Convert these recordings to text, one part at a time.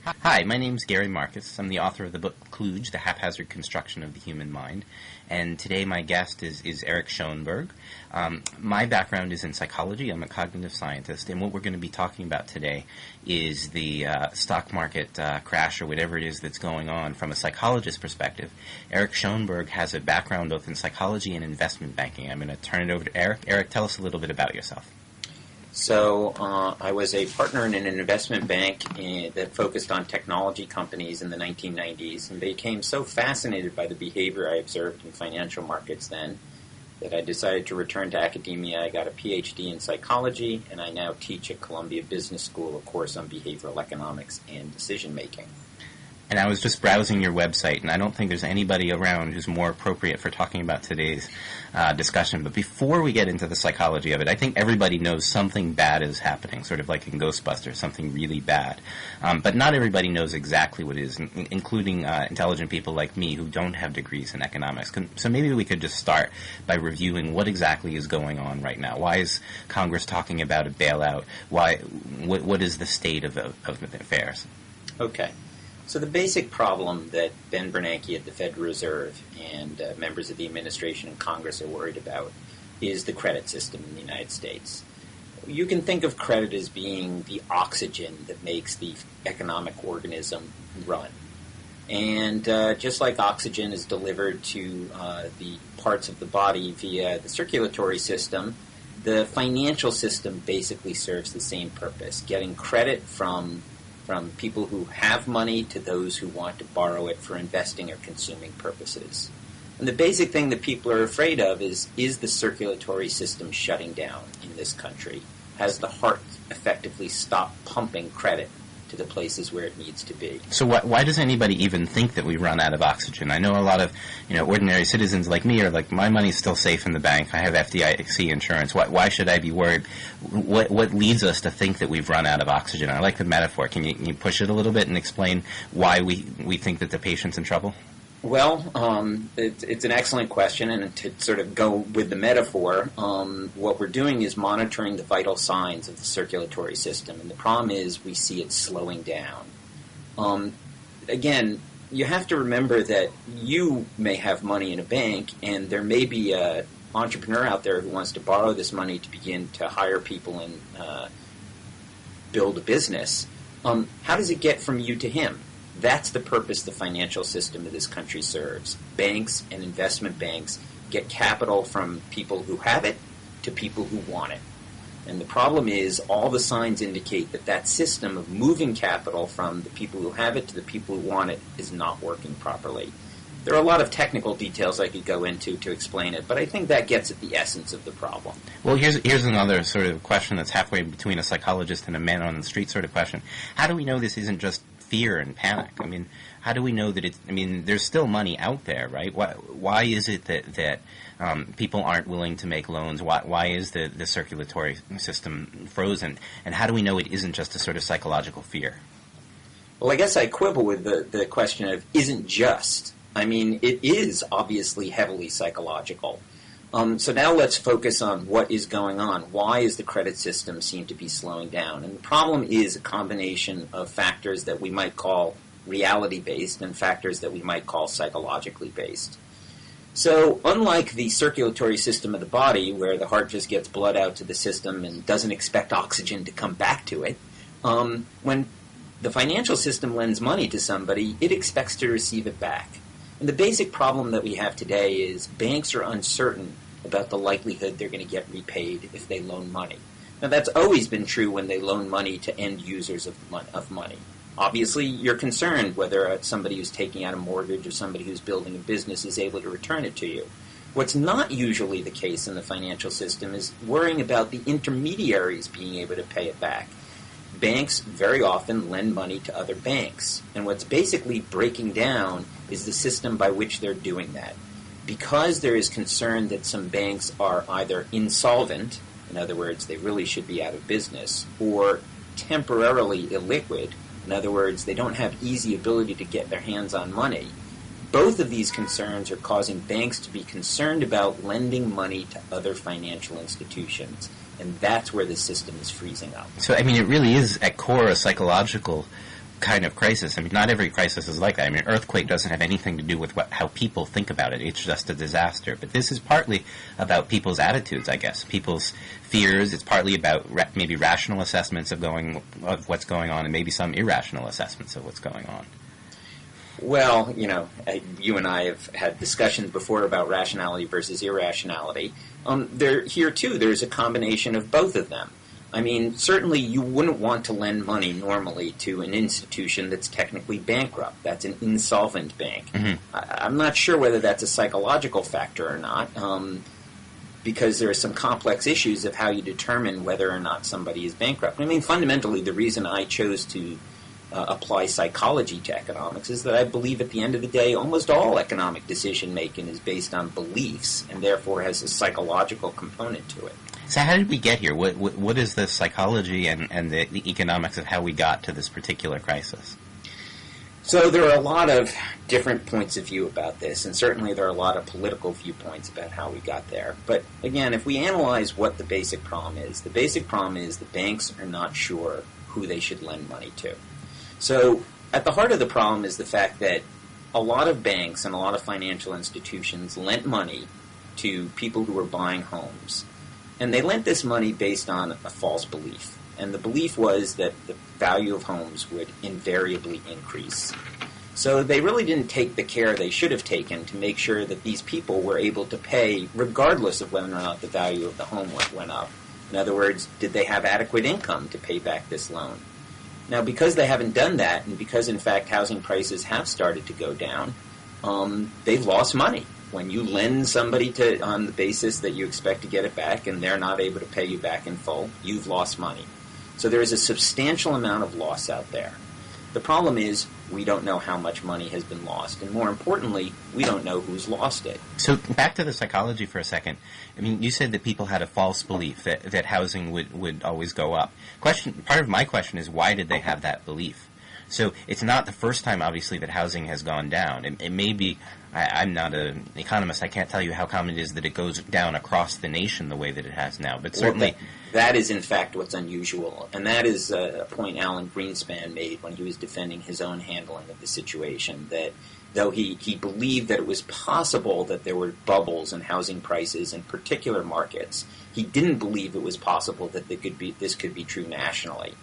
Hi, my name's Gary Marcus. I'm the author of the book Kluge, The Haphazard Construction of the Human Mind. And today my guest is Eric Schoenberg. My background is in psychology. I'm a cognitive scientist. And what we're going to be talking about today is the stock market crash or whatever it is that's going on from a psychologist's perspective. Eric Schoenberg has a background both in psychology and investment banking. I'm going to turn it over to Eric. Eric, tell us a little bit about yourself. So I was a partner in an investment bank that focused on technology companies in the 1990s and became so fascinated by the behavior I observed in financial markets then that I decided to return to academia. I got a PhD in psychology, and I now teach at Columbia Business School a course on behavioral economics and decision making. And I was just browsing your website, and I don't think there's anybody around who's more appropriate for talking about today's discussion. But before we get into the psychology of it, I think everybody knows something bad is happening, sort of like in Ghostbusters, something really bad. But not everybody knows exactly what it is, including intelligent people like me who don't have degrees in economics. So maybe we could just start by reviewing what exactly is going on right now. Why is Congress talking about a bailout? What is the state of the affairs? Okay. So the basic problem that Ben Bernanke at the Federal Reserve and members of the administration and Congress are worried about is the credit system in the United States. You can think of credit as being the oxygen that makes the economic organism run. And just like oxygen is delivered to the parts of the body via the circulatory system, the financial system basically serves the same purpose, getting credit from people who have money to those who want to borrow it for investing or consuming purposes. And the basic thing that people are afraid of is the circulatory system shutting down in this country? Has the heart effectively stopped pumping credit to the places where it needs to be? So why does anybody even think that we run out of oxygen? I know a lot of ordinary citizens like me are like, my money's still safe in the bank. I have FDIC insurance. Why should I be worried? What leads us to think that we've run out of oxygen? I like the metaphor. Can you push it a little bit and explain why we think that the patient's in trouble? Well, it's an excellent question, and to sort of go with the metaphor, what we're doing is monitoring the vital signs of the circulatory system, and the problem is we see it slowing down. Again, you have to remember that you may have money in a bank, and there may be an entrepreneur out there who wants to borrow this money to begin to hire people and build a business. How does it get from you to him? That's the purpose the financial system of this country serves. Banks and investment banks get capital from people who have it to people who want it. And the problem is all the signs indicate that system of moving capital from the people who have it to the people who want it is not working properly. There are a lot of technical details I could go into to explain it, but I think that gets at the essence of the problem. Well, here's another sort of question that's halfway between a psychologist and a man on the street sort of question. How do we know this isn't just fear and panic? I mean, how do we know that there's still money out there, right? Why is it that people aren't willing to make loans? Why is the circulatory system frozen? And how do we know it isn't just a sort of psychological fear? Well, I guess I quibble with the question of isn't just. I mean, it is obviously heavily psychological. So now let's focus on what is going on. Why is the credit system seem to be slowing down? And the problem is a combination of factors that we might call reality-based and factors that we might call psychologically based. So unlike the circulatory system of the body, where the heart just gets blood out to the system and doesn't expect oxygen to come back to it, when the financial system lends money to somebody, it expects to receive it back. And the basic problem that we have today is banks are uncertain about the likelihood they're going to get repaid if they loan money. Now, that's always been true when they loan money to end users of money. Obviously, you're concerned whether somebody who's taking out a mortgage or somebody who's building a business is able to return it to you. What's not usually the case in the financial system is worrying about the intermediaries being able to pay it back. Banks very often lend money to other banks, and what's basically breaking down is the system by which they're doing that. Because there is concern that some banks are either insolvent, in other words, they really should be out of business, or temporarily illiquid, in other words, they don't have easy ability to get their hands on money. Both of these concerns are causing banks to be concerned about lending money to other financial institutions. And that's where the system is freezing up. So, I mean, it really is at core a psychological kind of crisis. I mean, not every crisis is like that. I mean, an earthquake doesn't have anything to do with how people think about it. It's just a disaster. But this is partly about people's attitudes, I guess, people's fears. It's partly about maybe rational assessments of what's going on, and maybe some irrational assessments of what's going on. Well, you and I have had discussions before about rationality versus irrationality. Here, too, there's a combination of both of them. I mean, certainly you wouldn't want to lend money normally to an institution that's technically bankrupt. That's an insolvent bank. Mm-hmm. I'm not sure whether that's a psychological factor or not, because there are some complex issues of how you determine whether or not somebody is bankrupt. I mean, fundamentally, the reason I chose to apply psychology to economics is that I believe at the end of the day almost all economic decision-making is based on beliefs and therefore has a psychological component to it. So how did we get here? What is the psychology and the economics of how we got to this particular crisis? So there are a lot of different points of view about this, and certainly there are a lot of political viewpoints about how we got there. But again, if we analyze what the basic problem is the banks are not sure who they should lend money to. So at the heart of the problem is the fact that a lot of banks and a lot of financial institutions lent money to people who were buying homes. And they lent this money based on a false belief. And the belief was that the value of homes would invariably increase. So they really didn't take the care they should have taken to make sure that these people were able to pay regardless of whether or not the value of the home went up. In other words, did they have adequate income to pay back this loan? Now, because they haven't done that, and because, in fact, housing prices have started to go down, they've lost money. When you lend somebody on the basis that you expect to get it back and they're not able to pay you back in full, you've lost money. So there is a substantial amount of loss out there. The problem is we don't know how much money has been lost, and more importantly, we don't know who's lost it. So back to the psychology for a second. I mean, you said that people had a false belief that housing would always go up. Part of my question is, why did they have that belief? So it's not the first time, obviously, that housing has gone down. It may be, I'm not an economist, I can't tell you how common it is that it goes down across the nation the way that it has now, but certainly... Well, that is, in fact, what's unusual, and that is a point Alan Greenspan made when he was defending his own handling of the situation, that though he believed that it was possible that there were bubbles in housing prices in particular markets, he didn't believe it was possible that this could be true nationally.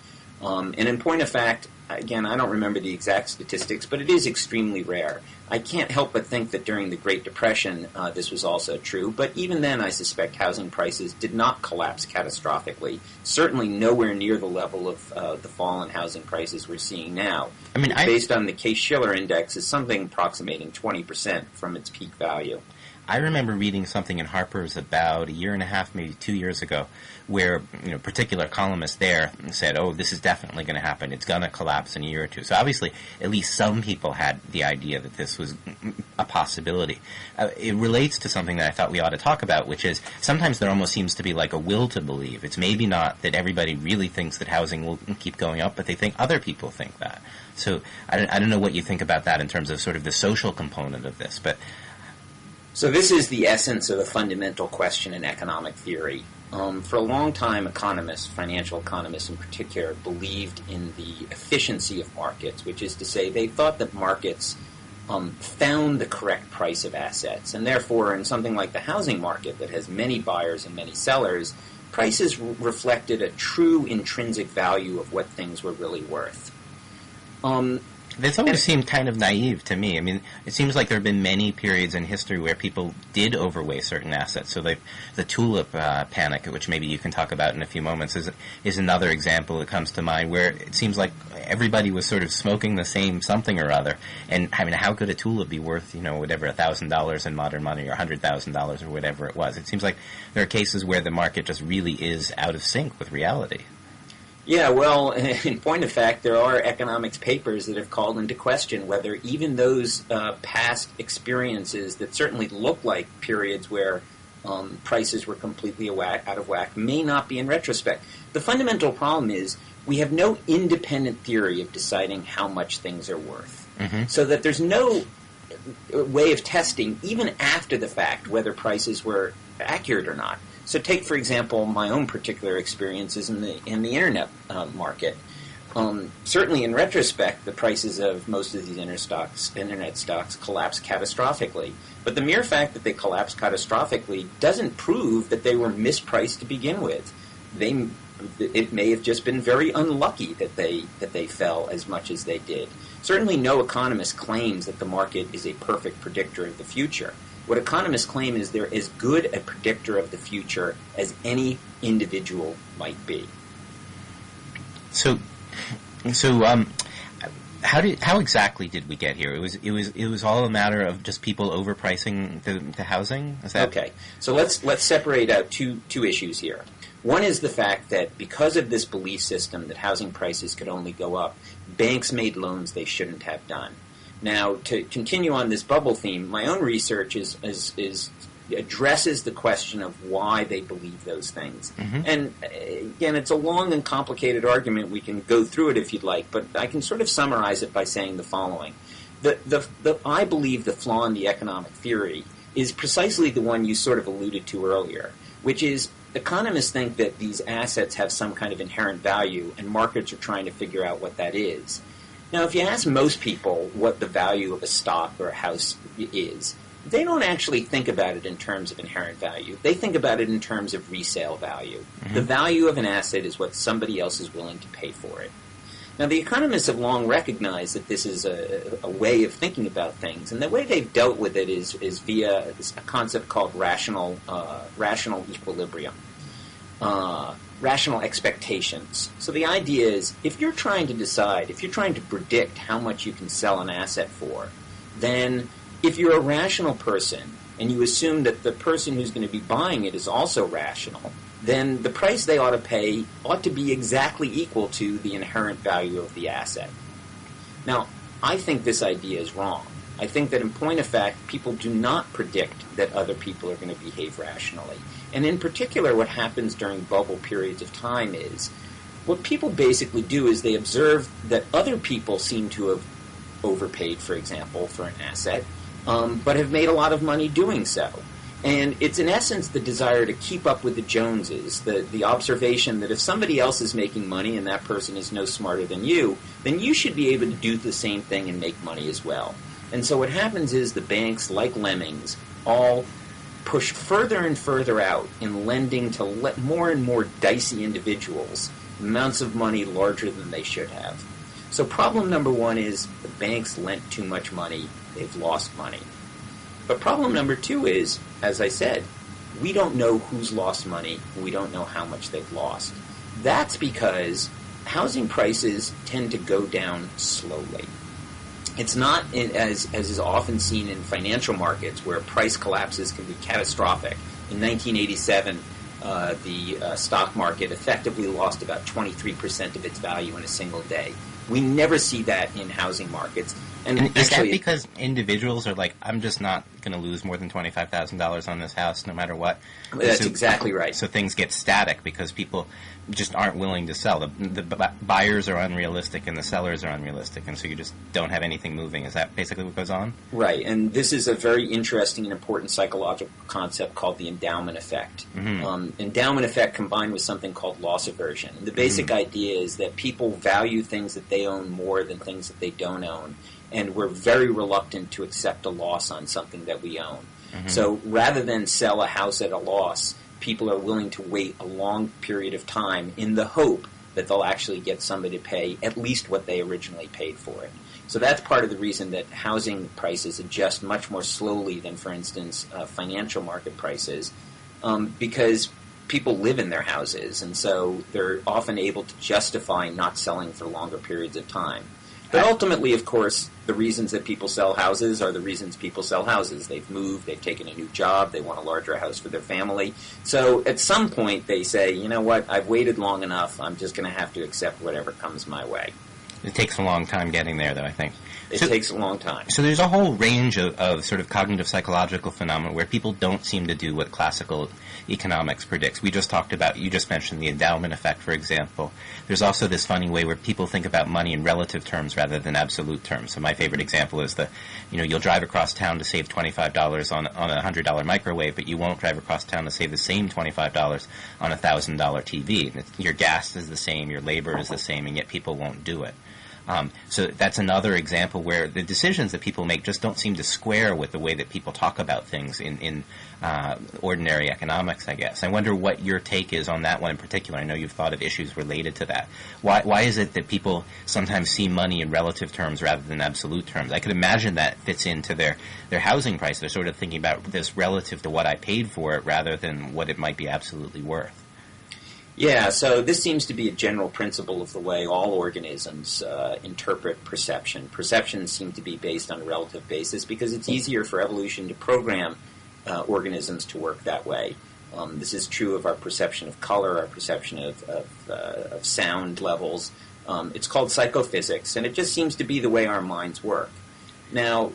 And in point of fact, again, I don't remember the exact statistics, but it is extremely rare. I can't help but think that during the Great Depression, this was also true. But even then, I suspect housing prices did not collapse catastrophically. Certainly nowhere near the level of the fall in housing prices we're seeing now. I mean, based on the Case-Shiller index, is something approximating 20% from its peak value. I remember reading something in Harper's about a year and a half, maybe 2 years ago, where a particular columnist there said, oh, this is definitely going to happen. It's going to collapse in a year or two. So obviously, at least some people had the idea that this was a possibility. It relates to something that I thought we ought to talk about, which is sometimes there almost seems to be like a will to believe. It's maybe not that everybody really thinks that housing will keep going up, but they think other people think that. So I don't know what you think about that in terms of sort of the social component of this, but... So this is the essence of a fundamental question in economic theory. For a long time, economists, financial economists in particular, believed in the efficiency of markets, which is to say they thought that markets found the correct price of assets. And therefore, in something like the housing market that has many buyers and many sellers, prices reflected a true intrinsic value of what things were really worth. This always seemed kind of naive to me. I mean, it seems like there have been many periods in history where people did overweigh certain assets. So the tulip panic, which maybe you can talk about in a few moments, is another example that comes to mind where it seems like everybody was sort of smoking the same something or other. And, I mean, how could a tulip be worth, whatever, $1,000 in modern money or $100,000 or whatever it was? It seems like there are cases where the market just really is out of sync with reality. Yeah, well, in point of fact, there are economics papers that have called into question whether even those past experiences that certainly look like periods where prices were completely out of whack may not be in retrospect. The fundamental problem is we have no independent theory of deciding how much things are worth. Mm-hmm. So that there's no way of testing, even after the fact, whether prices were accurate or not. So take, for example, my own particular experiences in the internet market. Certainly, in retrospect, the prices of most of these internet stocks collapsed catastrophically. But the mere fact that they collapsed catastrophically doesn't prove that they were mispriced to begin with. It may have just been very unlucky that they fell as much as they did. Certainly, no economist claims that the market is a perfect predictor of the future. What economists claim is they're as good a predictor of the future as any individual might be. So, how exactly did we get here? It was all a matter of just people overpricing the housing. Is that okay? So let's separate out two issues here. One is the fact that because of this belief system that housing prices could only go up, banks made loans they shouldn't have done. Now, to continue on this bubble theme, my own research addresses the question of why they believe those things. Mm-hmm. And again, it's a long and complicated argument. We can go through it if you'd like, but I can sort of summarize it by saying the following. I believe the flaw in the economic theory is precisely the one you sort of alluded to earlier, which is economists think that these assets have some kind of inherent value, and markets are trying to figure out what that is. Now, if you ask most people what the value of a stock or a house is, they don't actually think about it in terms of inherent value. They think about it in terms of resale value. Mm-hmm. The value of an asset is what somebody else is willing to pay for it. Now, the economists have long recognized that this is a way of thinking about things, and the way they've dealt with it is via a concept called rational equilibrium, rational expectations. So the idea is, if you're trying to predict how much you can sell an asset for, then if you're a rational person and you assume that the person who's going to be buying it is also rational, then the price they ought to pay ought to be exactly equal to the inherent value of the asset. Now, I think this idea is wrong. I think that in point of fact, people do not predict that other people are going to behave rationally. And in particular, what happens during bubble periods of time is, what people basically do is they observe that other people seem to have overpaid, for example, for an asset, but have made a lot of money doing so. And it's in essence the desire to keep up with the Joneses, the observation that if somebody else is making money and that person is no smarter than you, then you should be able to do the same thing and make money as well. And so what happens is the banks, like lemmings, all push further and further out in lending to more and more dicey individuals amounts of money larger than they should have. So problem number one is the banks lent too much money, they've lost money. But problem number two is, as I said, we don't know who's lost money, and we don't know how much they've lost. That's because housing prices tend to go down slowly. It's not as is often seen in financial markets where price collapses can be catastrophic. In 1987, the stock market effectively lost about 23% of its value in a single day. We never see that in housing markets. And is that because individuals are like, I'm just not going to lose more than $25,000 on this house no matter what? That's exactly right. So things get static because people just aren't willing to sell. The buyers are unrealistic and the sellers are unrealistic, and so you just don't have anything moving. Is that basically what goes on? Right, and this is a very interesting and important psychological concept called the endowment effect. Mm-hmm. Endowment effect combined with something called loss aversion. And the basic idea is that people value things that they own more than things that they don't own. And we're very reluctant to accept a loss on something that we own. Mm-hmm. So rather than sell a house at a loss, people are willing to wait a long period of time in the hope that they'll actually get somebody to pay at least what they originally paid for it. So that's part of the reason that housing prices adjust much more slowly than, for instance, financial market prices, because people live in their houses, and so they're often able to justify not selling for longer periods of time. But ultimately, of course, the reasons that people sell houses are the reasons people sell houses. They've moved, they've taken a new job, they want a larger house for their family. So at some point they say, you know what, I've waited long enough, I'm just going to have to accept whatever comes my way. It takes a long time getting there, though, I think. It takes a long time. So there's a whole range of sort of cognitive psychological phenomena where people don't seem to do what classical economics predicts. You just mentioned the endowment effect, for example. There's also this funny way where people think about money in relative terms rather than absolute terms. So my favorite example is you'll drive across town to save $25 on a $100 microwave, but you won't drive across town to save the same $25 on a $1,000 TV. Your gas is the same, your labor is the same, and yet people won't do it. So that's another example where the decisions that people make just don't seem to square with the way that people talk about things in ordinary economics, I guess. I wonder what your take is on that one in particular. I know you've thought of issues related to that. Why is it that people sometimes see money in relative terms rather than absolute terms? I could imagine that fits into their housing price. They're sort of thinking about this relative to what I paid for it rather than what it might be absolutely worth. Yeah, so this seems to be a general principle of the way all organisms interpret perception. Perceptions seem to be based on a relative basis because it's easier for evolution to program organisms to work that way. This is true of our perception of color, our perception of sound levels. It's called psychophysics, and it just seems to be the way our minds work. Now,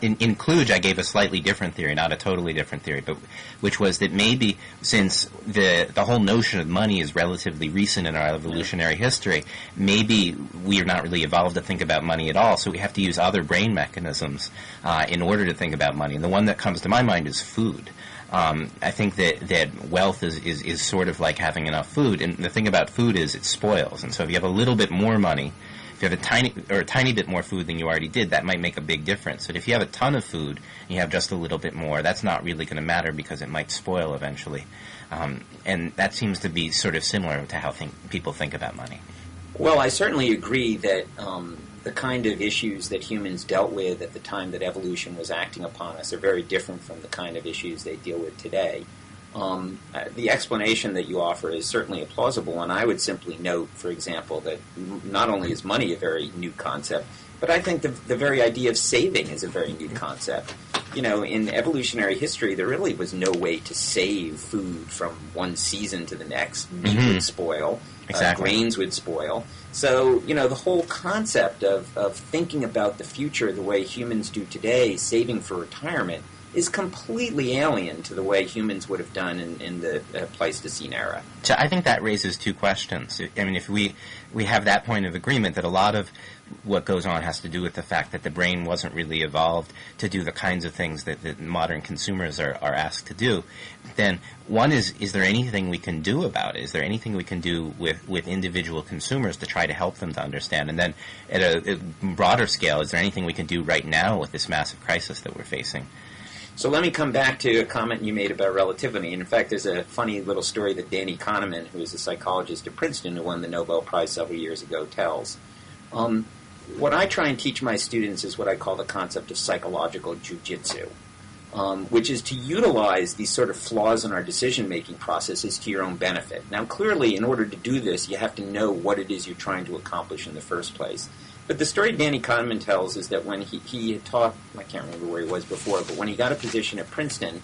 in Kluge, I gave a slightly different theory, not a totally different theory, but which was that maybe since the whole notion of money is relatively recent in our evolutionary history, maybe we are not really evolved to think about money at all, so we have to use other brain mechanisms in order to think about money. And the one that comes to my mind is food. I think that wealth is sort of like having enough food, and the thing about food is it spoils. And so if you have a little bit more money, if you have a tiny bit more food than you already did, that might make a big difference. But if you have a ton of food and you have just a little bit more, that's not really going to matter because it might spoil eventually. And that seems to be sort of similar to how people think about money. Well, I certainly agree that the kind of issues that humans dealt with at the time that evolution was acting upon us are very different from the kind of issues they deal with today. The explanation that you offer is certainly a plausible one. I would simply note, for example, that not only is money a very new concept, but I think the very idea of saving is a very new concept. In evolutionary history, there really was no way to save food from one season to the next. Meat would spoil. Exactly. Grains would spoil. So, the whole concept of thinking about the future the way humans do today, saving for retirement, is completely alien to the way humans would have done in the Pleistocene era. So I think that raises two questions. I mean, if we have that point of agreement that a lot of what goes on has to do with the fact that the brain wasn't really evolved to do the kinds of things that modern consumers are asked to do, then one is there anything we can do about it? Is there anything we can do with individual consumers to try to help them to understand? And then at a broader scale, is there anything we can do right now with this massive crisis that we're facing? So let me come back to a comment you made about relativity. And in fact, there's a funny little story that Danny Kahneman, who is a psychologist at Princeton who won the Nobel Prize several years ago, tells. What I try and teach my students is what I call the concept of psychological jujitsu, which is to utilize these sort of flaws in our decision-making processes to your own benefit. Now, clearly, in order to do this, you have to know what it is you're trying to accomplish in the first place. But the story Danny Kahneman tells is that when he had taught, I can't remember where he was before, but when he got a position at Princeton,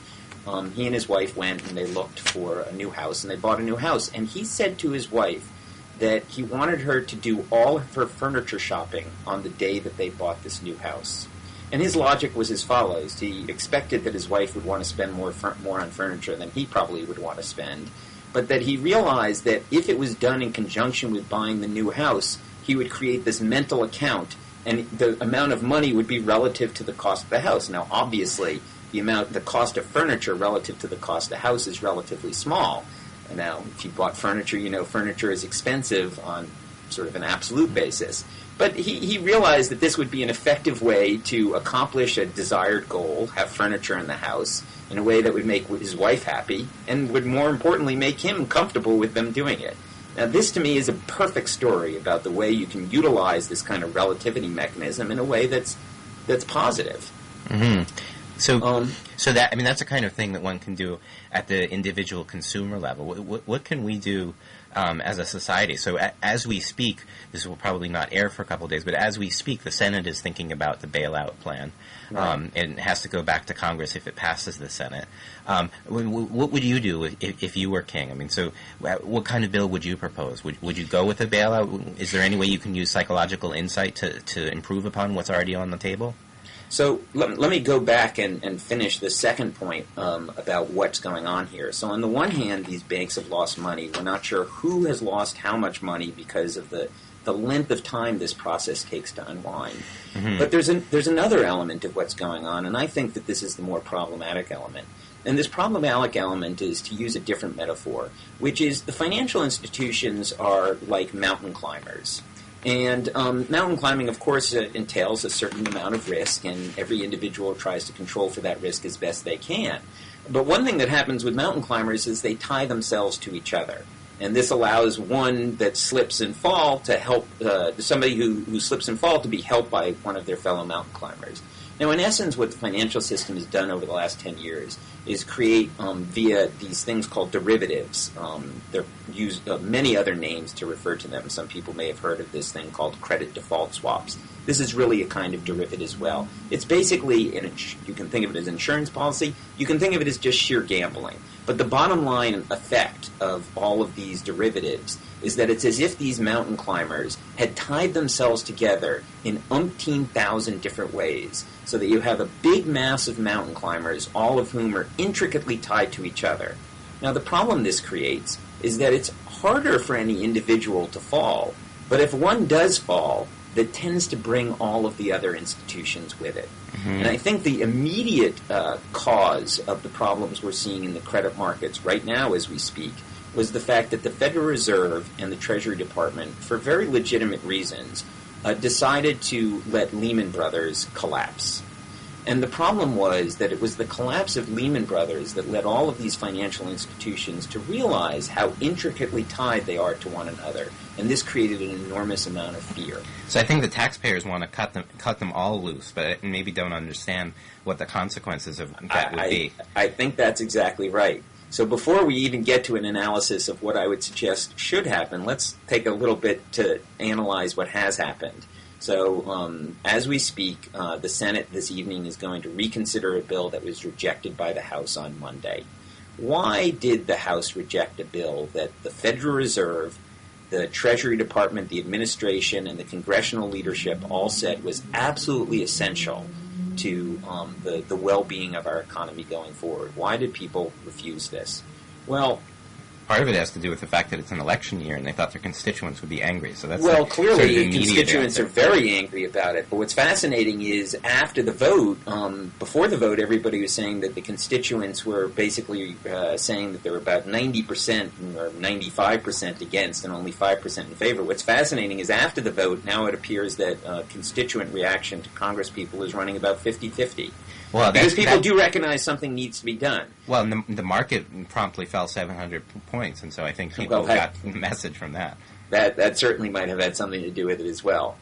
he and his wife went and they looked for a new house, and they bought a new house. And he said to his wife that he wanted her to do all of her furniture shopping on the day that they bought this new house. And his logic was as follows. He expected that his wife would want to spend more on furniture than he probably would want to spend, but that he realized that if it was done in conjunction with buying the new house, he would create this mental account, and the amount of money would be relative to the cost of the house. Now, obviously, the cost of furniture relative to the cost of the house is relatively small. And now, if you bought furniture, furniture is expensive on sort of an absolute basis. But he realized that this would be an effective way to accomplish a desired goal, have furniture in the house, in a way that would make his wife happy, and would more importantly make him comfortable with them doing it. Now, this to me is a perfect story about the way you can utilize this kind of relativity mechanism in a way that's positive. Mm-hmm. So that, I mean, that's the kind of thing that one can do at the individual consumer level. What can we do as a society? So as we speak, this will probably not air for a couple of days, but as we speak, the Senate is thinking about the bailout plan, and it has to go back to Congress if it passes the Senate. What would you do if you were king? I mean, so what kind of bill would you propose? Would you go with a bailout? Is there any way you can use psychological insight to improve upon what's already on the table? So let me go back and finish the second point about what's going on here. So on the one hand, these banks have lost money. We're not sure who has lost how much money because of the length of time this process takes to unwind. Mm-hmm. But there's another element of what's going on, and I think that this is the more problematic element. And this problematic element is, to use a different metaphor, which is the financial institutions are like mountain climbers. And mountain climbing, of course, entails a certain amount of risk, and every individual tries to control for that risk as best they can. But one thing that happens with mountain climbers is they tie themselves to each other. And this allows one that slips and fall to help somebody who slips and fall to be helped by one of their fellow mountain climbers. Now, in essence, what the financial system has done over the last 10 years is create, via these things called derivatives, they're used many other names to refer to them. Some people may have heard of this thing called credit default swaps. This is really a kind of derivative as well. It's basically, you can think of it as insurance policy, you can think of it as just sheer gambling. But the bottom line effect of all of these derivatives is that it's as if these mountain climbers had tied themselves together in umpteen thousand different ways, so that you have a big mass of mountain climbers, all of whom are intricately tied to each other. Now, the problem this creates is that it's harder for any individual to fall, but if one does fall, that tends to bring all of the other institutions with it. Mm-hmm. And I think the immediate cause of the problems we're seeing in the credit markets right now as we speak was the fact that the Federal Reserve and the Treasury Department, for very legitimate reasons, decided to let Lehman Brothers collapse. And the problem was that it was the collapse of Lehman Brothers that led all of these financial institutions to realize how intricately tied they are to one another. And this created an enormous amount of fear. So I think the taxpayers want to cut them all loose, but maybe don't understand what the consequences of that would be. I think that's exactly right. So before we even get to an analysis of what I would suggest should happen, let's take a little bit to analyze what has happened. So as we speak, the Senate this evening is going to reconsider a bill that was rejected by the House on Monday. Why did the House reject a bill that the Federal Reserve, the Treasury Department, the administration, and the congressional leadership all said was absolutely essential to the well-being of our economy going forward? Why did people refuse this? Well, part of it has to do with the fact that it's an election year, and they thought their constituents would be angry. So that's clearly constituents are very angry about it. But what's fascinating is after the vote, before the vote, everybody was saying that the constituents were basically saying that they were about 90% or 95% against and only 5% in favor. What's fascinating is after the vote, now it appears that constituent reaction to Congress people is running about 50-50. Well, because people do recognize something needs to be done. Well, and the market promptly fell 700 points, and so I think people got the message from that. That certainly might have had something to do with it as well.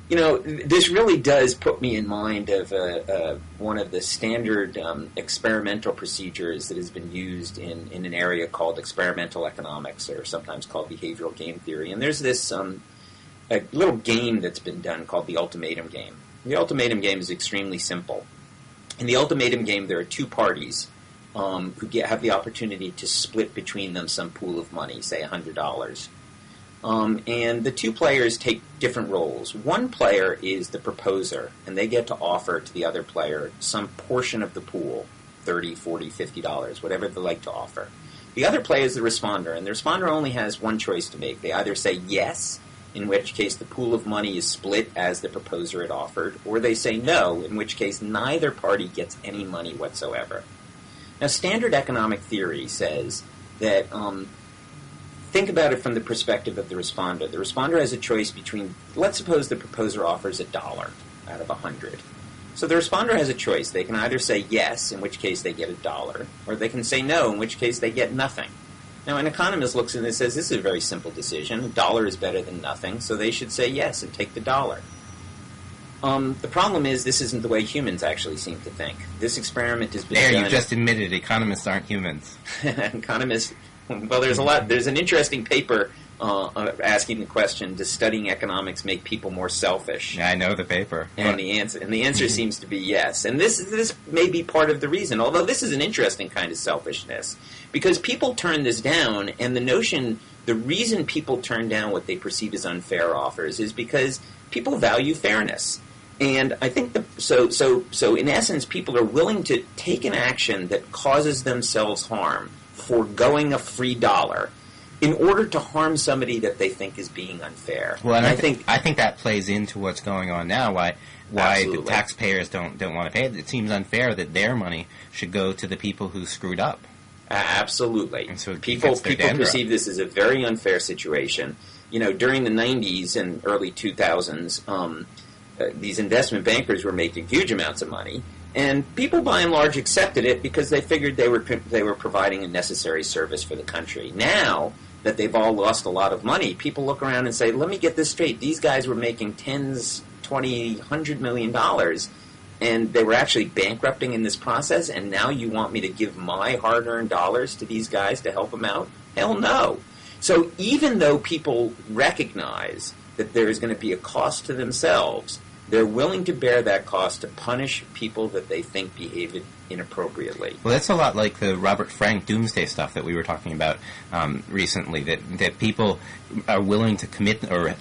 This really does put me in mind of one of the standard experimental procedures that has been used in an area called experimental economics, or sometimes called behavioral game theory. And there's this a little game that's been done called the ultimatum game. The ultimatum game is extremely simple. In the ultimatum game, there are two parties who have the opportunity to split between them some pool of money, say $100. And the two players take different roles. One player is the proposer, and they get to offer to the other player some portion of the pool, $30, $40, $50, whatever they like to offer. The other player is the responder, and the responder only has one choice to make. They either say yes, in which case the pool of money is split as the proposer had offered, or they say no, in which case neither party gets any money whatsoever. Now, standard economic theory says that, think about it from the perspective of the responder. The responder has a choice between, let's suppose the proposer offers $1 out of 100. So the responder has a choice. They can either say yes, in which case they get $1, or they can say no, in which case they get nothing. Now, an economist looks at it and says, this is a very simple decision. $1 is better than nothing, so they should say yes and take the $1. The problem is this isn't the way humans actually seem to think. This experiment has been There, done. you just admitted economists aren't humans. Economists, well, there's an interesting paper asking the question, does studying economics make people more selfish? Yeah, I know the paper. And the answer seems to be yes. And this may be part of the reason, although this is an interesting kind of selfishness, because people turn this down, and the reason people turn down what they perceive as unfair offers is because people value fairness. And I think so in essence, people are willing to take an action that causes themselves harm, foregoing a free dollar, in order to harm somebody that they think is being unfair. Well, and I think that plays into what's going on now. Why Absolutely. the taxpayers don't want to pay it. It seems unfair that their money should go to the people who screwed up. Absolutely. And so people perceive this as a very unfair situation. During the 90s and early 2000s, these investment bankers were making huge amounts of money, and people by and large accepted it because they figured they were providing a necessary service for the country. Now that they've all lost a lot of money, people look around and say, let me get this straight. These guys were making tens, $20, $100 million, and they were actually bankrupting in this process, and now you want me to give my hard-earned dollars to these guys to help them out? Hell no. So even though people recognize that there is going to be a cost to themselves, they're willing to bear that cost to punish people that they think behaved inappropriately. Well, that's a lot like the Robert Frank doomsday stuff that we were talking about recently, that people are willing to commit, or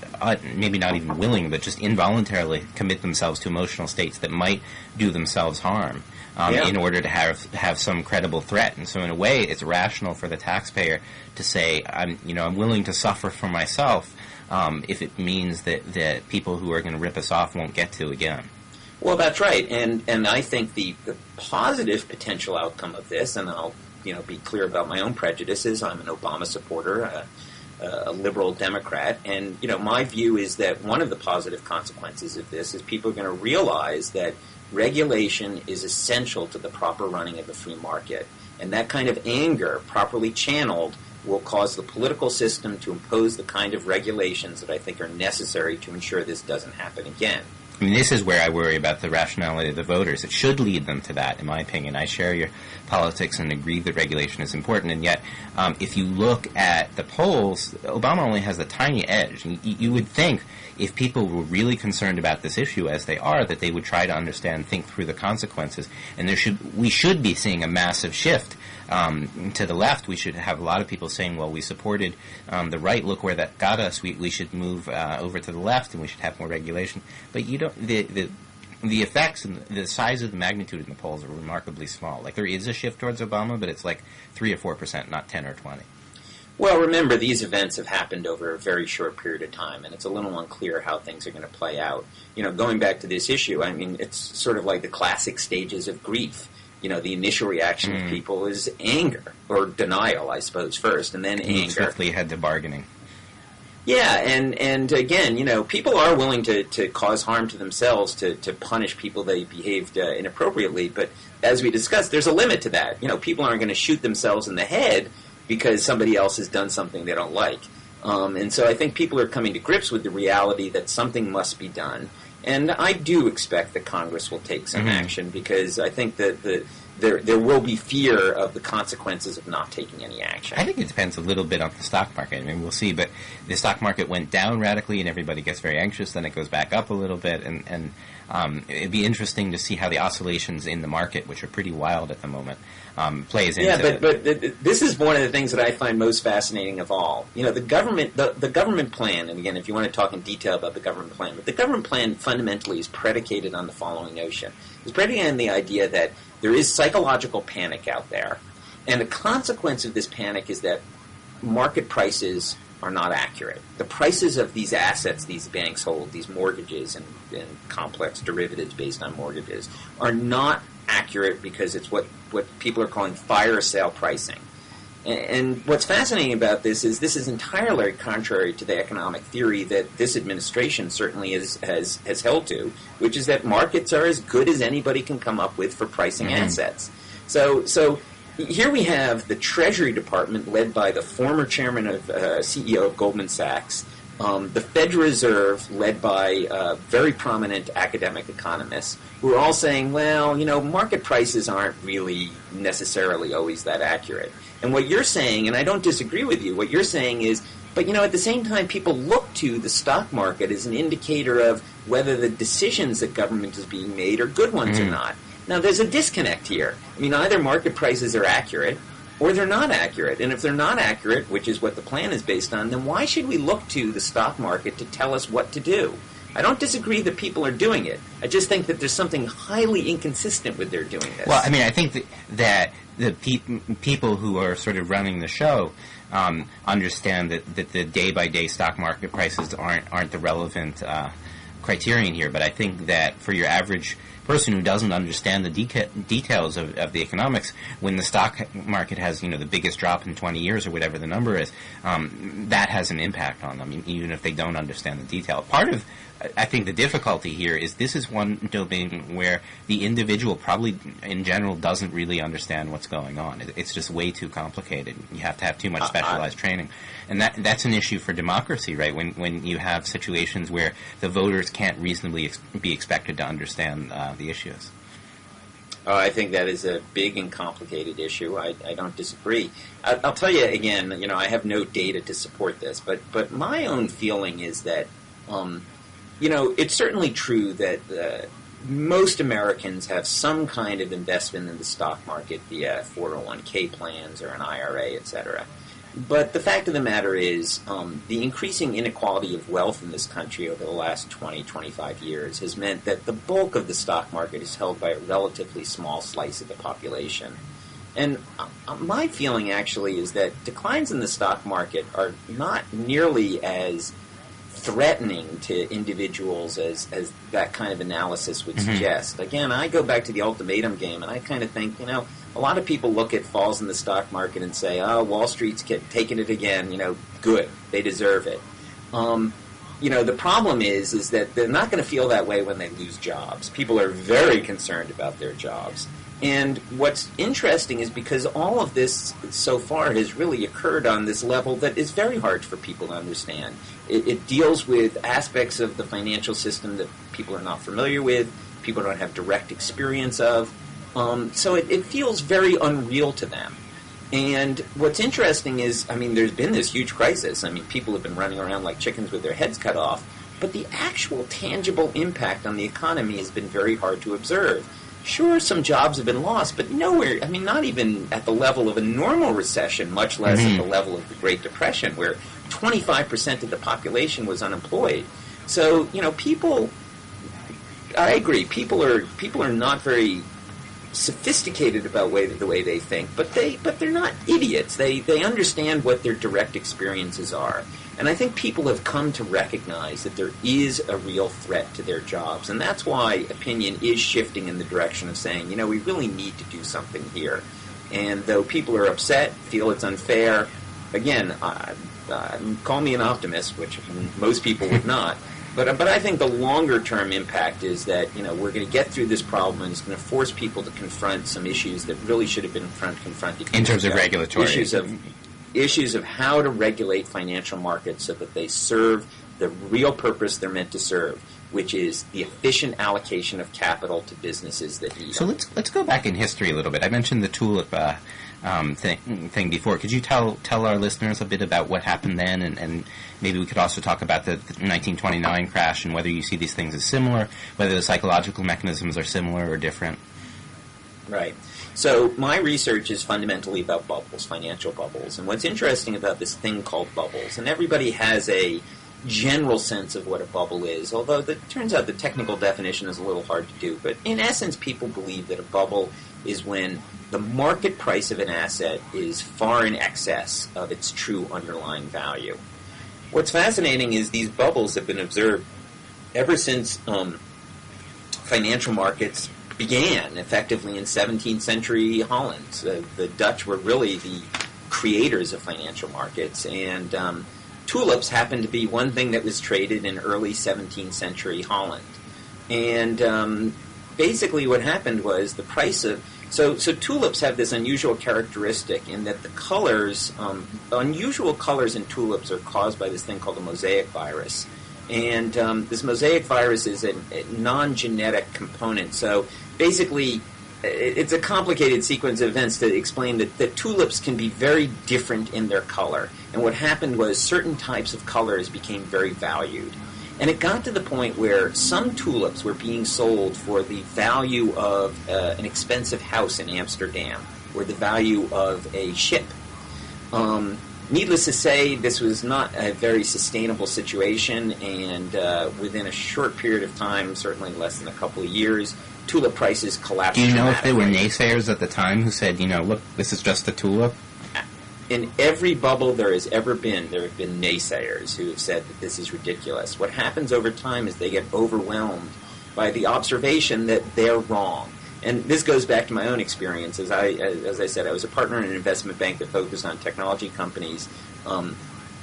maybe not even willing, but just involuntarily commit themselves to emotional states that might do themselves harm in order to have some credible threat. And so in a way, it's rational for the taxpayer to say, I'm willing to suffer for myself, if it means that people who are going to rip us off won't get to again. Well, that's right, and I think the positive potential outcome of this, and I'll be clear about my own prejudices. I'm an Obama supporter, a liberal Democrat, and my view is that one of the positive consequences of this is people are going to realize that regulation is essential to the proper running of a free market, and that kind of anger, properly channeled, will cause the political system to impose the kind of regulations that I think are necessary to ensure this doesn't happen again. I mean, this is where I worry about the rationality of the voters. It should lead them to that, in my opinion. I share your politics and agree that regulation is important, and yet if you look at the polls, Obama only has a tiny edge. You would think if people were really concerned about this issue, as they are, that they would try to understand, think through the consequences, and we should be seeing a massive shift to the left. We should have a lot of people saying, well, we supported the right, look where that got us, we should move over to the left, and we should have more regulation. But you don't, the effects and the size of the magnitude in the polls are remarkably small. Like, there is a shift towards Obama, but it's like 3 or 4%, not 10 or 20. Well, remember, these events have happened over a very short period of time, and it's a little unclear how things are going to play out. Going back to this issue, I mean, it's sort of like the classic stages of grief. The initial reaction of people is anger, or denial, I suppose, first, and then anger. Swiftly head to bargaining. Yeah, and again, people are willing to cause harm to themselves to punish people they behaved inappropriately, but as we discussed, there's a limit to that. People aren't going to shoot themselves in the head because somebody else has done something they don't like. And so I think people are coming to grips with the reality that something must be done. And I do expect that Congress will take some action, because I think that there will be fear of the consequences of not taking any action. I think it depends a little bit on the stock market. I mean, we'll see, but the stock market went down radically and everybody gets very anxious, then it goes back up a little bit, and it'd be interesting to see how the oscillations in the market, which are pretty wild at the moment, plays into it. Yeah, but this is one of the things that I find most fascinating of all. The government plan, and again, if you want to talk in detail about the government plan, but the government plan fundamentally is predicated on the following notion. It's predicated on the idea that there is psychological panic out there, and the consequence of this panic is that market prices are not accurate. The prices of these assets these banks hold, these mortgages and complex derivatives based on mortgages, are not accurate because it's what people are calling fire sale pricing. And what's fascinating about this is entirely contrary to the economic theory that this administration certainly has held to, which is that markets are as good as anybody can come up with for pricing assets. So here we have the Treasury Department, led by the former chairman of CEO of Goldman Sachs, the Federal Reserve, led by very prominent academic economists, who are all saying, well, market prices aren't really necessarily always that accurate. And what you're saying, and I don't disagree with you, what you're saying is, but at the same time, people look to the stock market as an indicator of whether the decisions that government is being made are good ones or not. Now, there's a disconnect here. Either market prices are accurate or they're not accurate. And if they're not accurate, which is what the plan is based on, then why should we look to the stock market to tell us what to do? I don't disagree that people are doing it. I just think that there's something highly inconsistent with their doing this. Well, I think that the people who are sort of running the show understand that the day-by-day stock market prices aren't the relevant criterion here. But I think that for your average person who doesn't understand the details of the economics, when the stock market has the biggest drop in 20 years or whatever the number is, that has an impact on them, even if they don't understand the detail. Part of, I think, the difficulty here is this is one domain where the individual probably in general doesn't really understand what's going on. It's just way too complicated. You have to have too much specialized training. And that's an issue for democracy, right? When you have situations where the voters can't reasonably be expected to understand the issues. I think that is a big and complicated issue. I don't disagree. I'll tell you again, I have no data to support this, but my own feeling is that, it's certainly true that most Americans have some kind of investment in the stock market via 401k plans or an IRA, etc. But the fact of the matter is the increasing inequality of wealth in this country over the last 20, 25 years has meant that the bulk of the stock market is held by a relatively small slice of the population. And my feeling actually is that declines in the stock market are not nearly as threatening to individuals as that kind of analysis would suggest. Again, I go back to the ultimatum game, and I kind of think, a lot of people look at falls in the stock market and say, oh, Wall Street's taking it again, good, they deserve it. The problem is that they're not going to feel that way when they lose jobs. People are very concerned about their jobs. And what's interesting is because all of this so far has really occurred on this level that is very hard for people to understand. It deals with aspects of the financial system that people are not familiar with, people don't have direct experience of. So it feels very unreal to them. And what's interesting is, there's been this huge crisis. People have been running around like chickens with their heads cut off. But the actual tangible impact on the economy has been very hard to observe. Sure, some jobs have been lost, but nowhere, not even at the level of a normal recession, much less at the level of the Great Depression, where 25% of the population was unemployed. So, people, I agree, people are not very sophisticated about the way they think, but they're not idiots. They understand what their direct experiences are. And I think people have come to recognize that there is a real threat to their jobs. And that's why opinion is shifting in the direction of saying, we really need to do something here. And though people are upset, feel it's unfair, again, call me an optimist, which most people would not. But I think the longer-term impact is that, we're going to get through this problem and it's going to force people to confront some issues that really should have been confronted. In terms of regulatory. Issues of how to regulate financial markets so that they serve the real purpose they're meant to serve, which is the efficient allocation of capital to businesses that need them. So let's go back in history a little bit. I mentioned the tulip thing before. Could you tell our listeners a bit about what happened then, and maybe we could also talk about the 1929 crash and whether you see these things as similar, whether the psychological mechanisms are similar or different? Right. So my research is fundamentally about bubbles, financial bubbles. And what's interesting about this thing called bubbles, and everybody has a general sense of what a bubble is, although it turns out the technical definition is a little hard to do. But in essence, people believe that a bubble is when the market price of an asset is far in excess of its true underlying value. What's fascinating is these bubbles have been observed ever since financial markets began, effectively in 17th century Holland. The Dutch were really the creators of financial markets, and tulips happened to be one thing that was traded in early 17th century Holland. And basically what happened was the price of, So tulips have this unusual characteristic in that the colors, unusual colors in tulips are caused by this thing called a mosaic virus. And this mosaic virus is a non-genetic component. So basically, it's a complicated sequence of events to explain that tulips can be very different in their color. And what happened was certain types of colors became very valued. And it got to the point where some tulips were being sold for the value of an expensive house in Amsterdam, or the value of a ship. Needless to say, this was not a very sustainable situation, and within a short period of time, certainly less than a couple of years, tulip prices collapsed. Do you know if there were naysayers at the time who said, look, this is just a tulip? In every bubble there has ever been, there have been naysayers who have said that this is ridiculous. What happens over time is they get overwhelmed by the observation that they're wrong. And this goes back to my own experience. As I said, I was a partner in an investment bank that focused on technology companies. I'm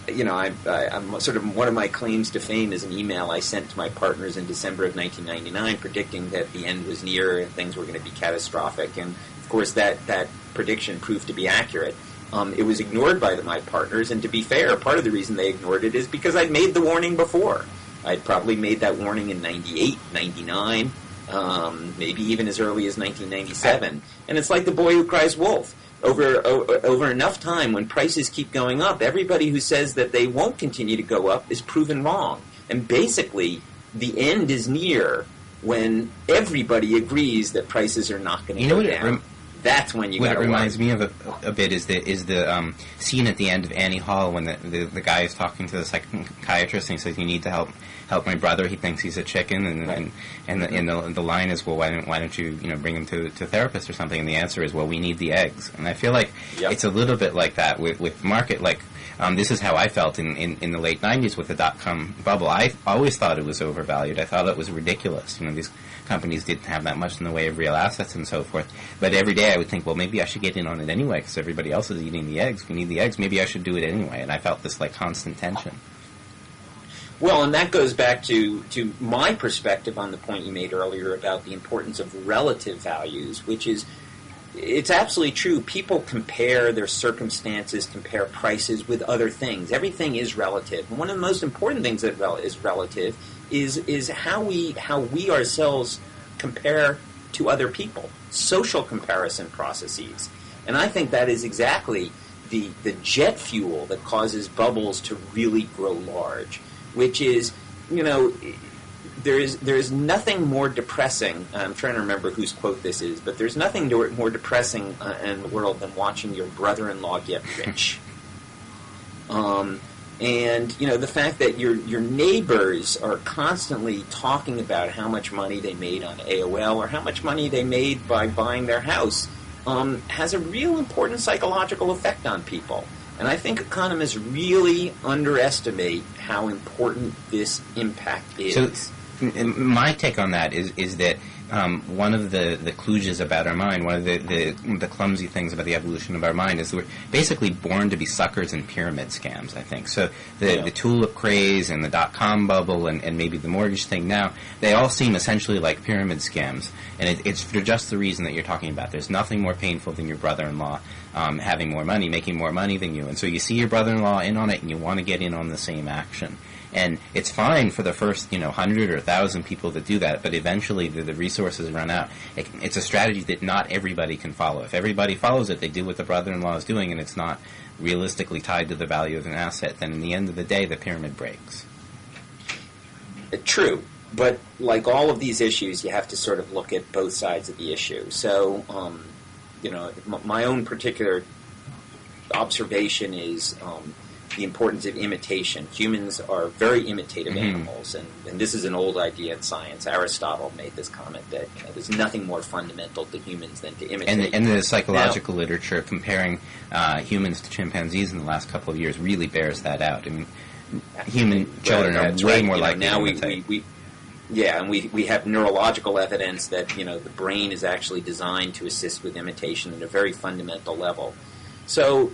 sort of, one of my claims to fame is an email I sent to my partners in December of 1999 predicting that the end was near and things were going to be catastrophic. And, of course, that prediction proved to be accurate. It was ignored by my partners, and to be fair, part of the reason they ignored it is because I'd made the warning before. I'd probably made that warning in 98, 99, maybe even as early as 1997. And it's like the boy who cries wolf. Over enough time, when prices keep going up, everybody who says that they won't continue to go up is proven wrong. And basically, the end is near when everybody agrees that prices are not going to go down. That's when you got to What it reminds me of a bit is the scene at the end of Annie Hall when the guy is talking to the psychiatrist and he says, "You need to help my brother. He thinks he's a chicken." And the line is, "Well, why don't you bring him to a therapist or something?" And the answer is, "Well, we need the eggs." And I feel like it's a little bit like that with market. Like this is how I felt in the late '90s with the dot-com bubble. I always thought it was overvalued. I thought it was ridiculous. These companies didn't have that much in the way of real assets and so forth. But every day I would think, well, maybe I should get in on it anyway because everybody else is eating the eggs. We need the eggs. Maybe I should do it anyway. And I felt this constant tension. Well, and that goes back to my perspective on the point you made earlier about the importance of relative values, which is, it's absolutely true. People compare their circumstances, compare prices with other things. Everything is relative. And one of the most important things that is relative is how we ourselves compare to other people. Social comparison processes. And I think that is exactly the jet fuel that causes bubbles to really grow large, which is, there is nothing more depressing. I'm trying to remember whose quote this is, but there's nothing more depressing in the world than watching your brother-in-law get rich. And the fact that your neighbors are constantly talking about how much money they made on AOL or how much money they made by buying their house has a real important psychological effect on people. And I think economists really underestimate how important this impact is. So my take on that is that one of the Kluges about our mind, one of the clumsy things about the evolution of our mind is that we're basically born to be suckers in pyramid scams, I think. So the tulip craze and the dot-com bubble and maybe the mortgage thing now, they all seem essentially like pyramid scams. And it's for just the reason that you're talking about. There's nothing more painful than your brother-in-law having more money, making more money than you. And so you see your brother-in-law in on it and you want to get in on the same action. And it's fine for the first, 100 or 1,000 people that do that, but eventually the resources run out. It's a strategy that not everybody can follow. If everybody follows it, they do what the brother-in-law is doing, and it's not realistically tied to the value of an asset, then in the end of the day, the pyramid breaks. True. But like all of these issues, you have to sort of look at both sides of the issue. So, my own particular observation is the importance of imitation. Humans are very imitative animals, and this is an old idea in science. Aristotle made this comment that there's nothing more fundamental to humans than to imitate. And the psychological literature comparing humans to chimpanzees in the last couple of years really bears that out. I mean, human children are way more likely to imitate. We have neurological evidence that the brain is actually designed to assist with imitation at a very fundamental level. So,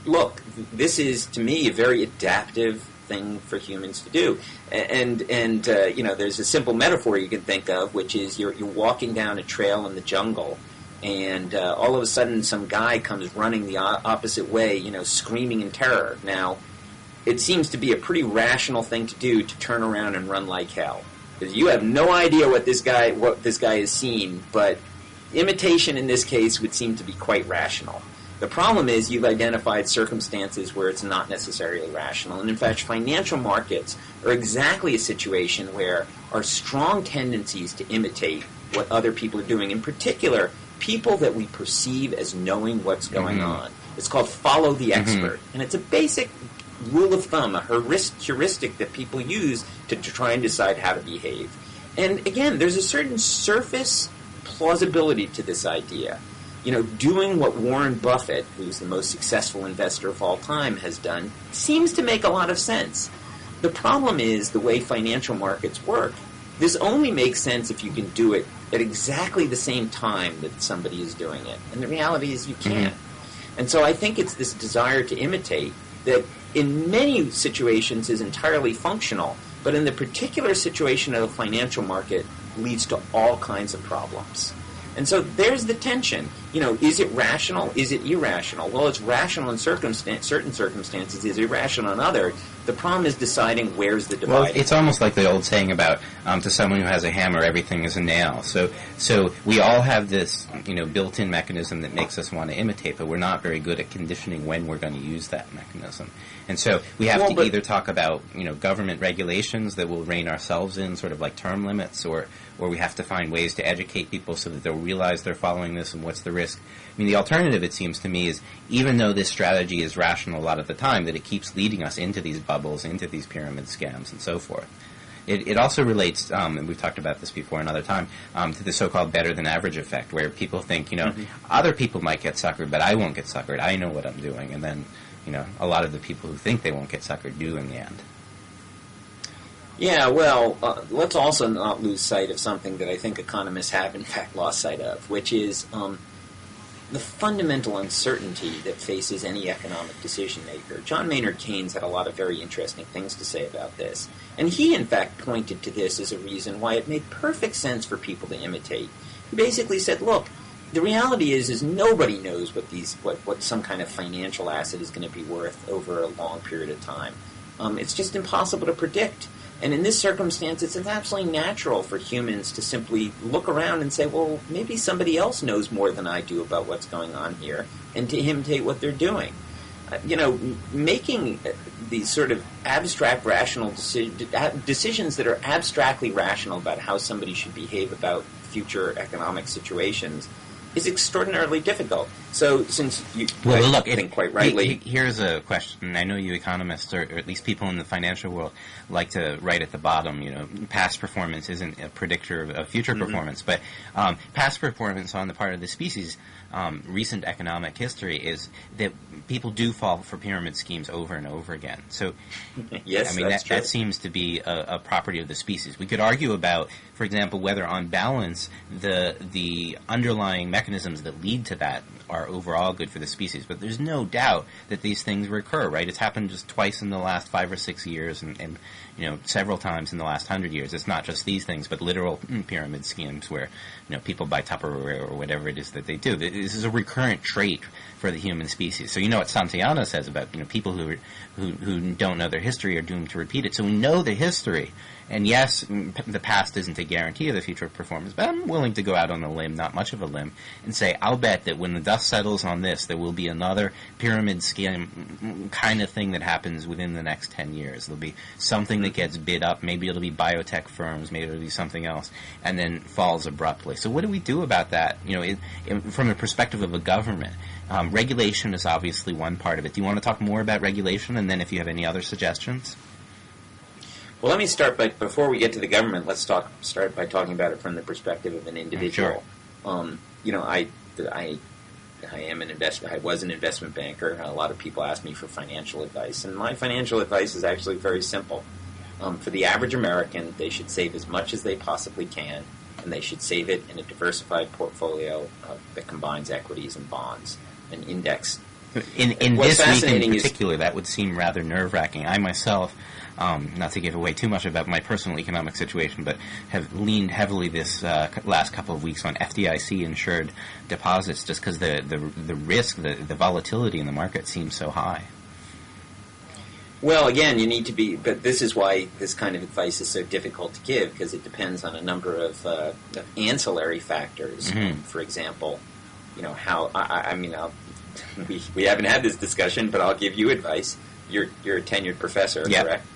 look, this is to me a very adaptive thing for humans to do, and there's a simple metaphor you can think of, which is you're walking down a trail in the jungle, and all of a sudden some guy comes running the opposite way, screaming in terror. Now, it seems to be a pretty rational thing to do to turn around and run like hell. Because you have no idea what this guy has seen, but imitation in this case would seem to be quite rational. The problem is you've identified circumstances where it's not necessarily rational. And in fact, financial markets are exactly a situation where our strong tendencies to imitate what other people are doing, in particular, people that we perceive as knowing what's going on. It's called follow the expert. And it's a basic rule of thumb, a heuristic that people use to try and decide how to behave. And again, there's a certain surface plausibility to this idea. Doing what Warren Buffett, who's the most successful investor of all time, has done, seems to make a lot of sense. The problem is the way financial markets work. This only makes sense if you can do it at exactly the same time that somebody is doing it. And the reality is you can't. And so I think it's this desire to imitate that in many situations is entirely functional, but in the particular situation of the financial market leads to all kinds of problems. And so there's the tension. Is it rational? Is it irrational? Well, it's rational in certain circumstances. It's irrational in others. The problem is deciding where's the divide. Well, it's almost like the old saying about to someone who has a hammer, everything is a nail. So we all have this built-in mechanism that makes us want to imitate, but we're not very good at conditioning when we're going to use that mechanism. And so we have to either talk about government regulations that we'll rein ourselves in, sort of like term limits, or we have to find ways to educate people so that they'll realize they're following this and what's the risk. I mean, the alternative, it seems to me, is even though this strategy is rational a lot of the time, that it keeps leading us into these bubbles, into these pyramid scams, and so forth. It also relates, and we've talked about this before another time, to the so-called better-than-average effect, where people think, other people might get suckered, but I won't get suckered. I know what I'm doing. And then, a lot of the people who think they won't get suckered do in the end. Yeah, well, let's also not lose sight of something that I think economists have, in fact, lost sight of, which is the fundamental uncertainty that faces any economic decision maker. John Maynard Keynes had a lot of very interesting things to say about this. And he, in fact, pointed to this as a reason why it made perfect sense for people to imitate. He basically said, look, the reality is nobody knows what some kind of financial asset is going to be worth over a long period of time. It's just impossible to predict. And in this circumstance, it's absolutely natural for humans to simply look around and say, well, maybe somebody else knows more than I do about what's going on here, and to imitate what they're doing. Making these sort of abstract rational decisions that are abstractly rational about how somebody should behave about future economic situations is extraordinarily difficult. So, since you think quite rightly... Here's a question. I know you economists, or at least people in the financial world, like to write at the bottom, past performance isn't a predictor of future performance, but past performance on the part of the species, recent economic history, is that people do fall for pyramid schemes over and over again. So, yes, that seems to be a property of the species. We could argue about, for example, whether on balance the underlying mechanisms that lead to that are overall good for the species, but there's no doubt that these things recur, right? It's happened just twice in the last 5 or 6 years, and several times in the last 100 years. It's not just these things, but literal pyramid schemes where people buy Tupperware or whatever it is that they do. This is a recurrent trait for the human species. So what Santayana says about people who don't know their history are doomed to repeat it. So we know the history. And yes, the past isn't a guarantee of the future performance, but I'm willing to go out on a limb, not much of a limb, and say I'll bet that when the dust settles on this, there will be another pyramid scheme kind of thing that happens within the next 10 years. There'll be something that gets bid up. Maybe it'll be biotech firms. Maybe it'll be something else, and then falls abruptly. So what do we do about that? From the perspective of a government, regulation is obviously one part of it. Do you want to talk more about regulation, and then if you have any other suggestions? Well, let me start before we get to the government, let's start by talking about it from the perspective of an individual. Sure. I am an investor. I was an investment banker. A lot of people ask me for financial advice, and my financial advice is actually very simple. For the average American, they should save as much as they possibly can, and they should save it in a diversified portfolio that combines equities and bonds, an index. In this week in particular, that would seem rather nerve-wracking. I myself not to give away too much about my personal economic situation, but have leaned heavily this last couple of weeks on FDIC-insured deposits just because the risk, the volatility in the market seems so high. Well, again, you need to be, but this is why this kind of advice is so difficult to give, because it depends on a number of ancillary factors. Mm-hmm. For example, how, we haven't had this discussion, but I'll give you advice. You're a tenured professor, yep. Correct?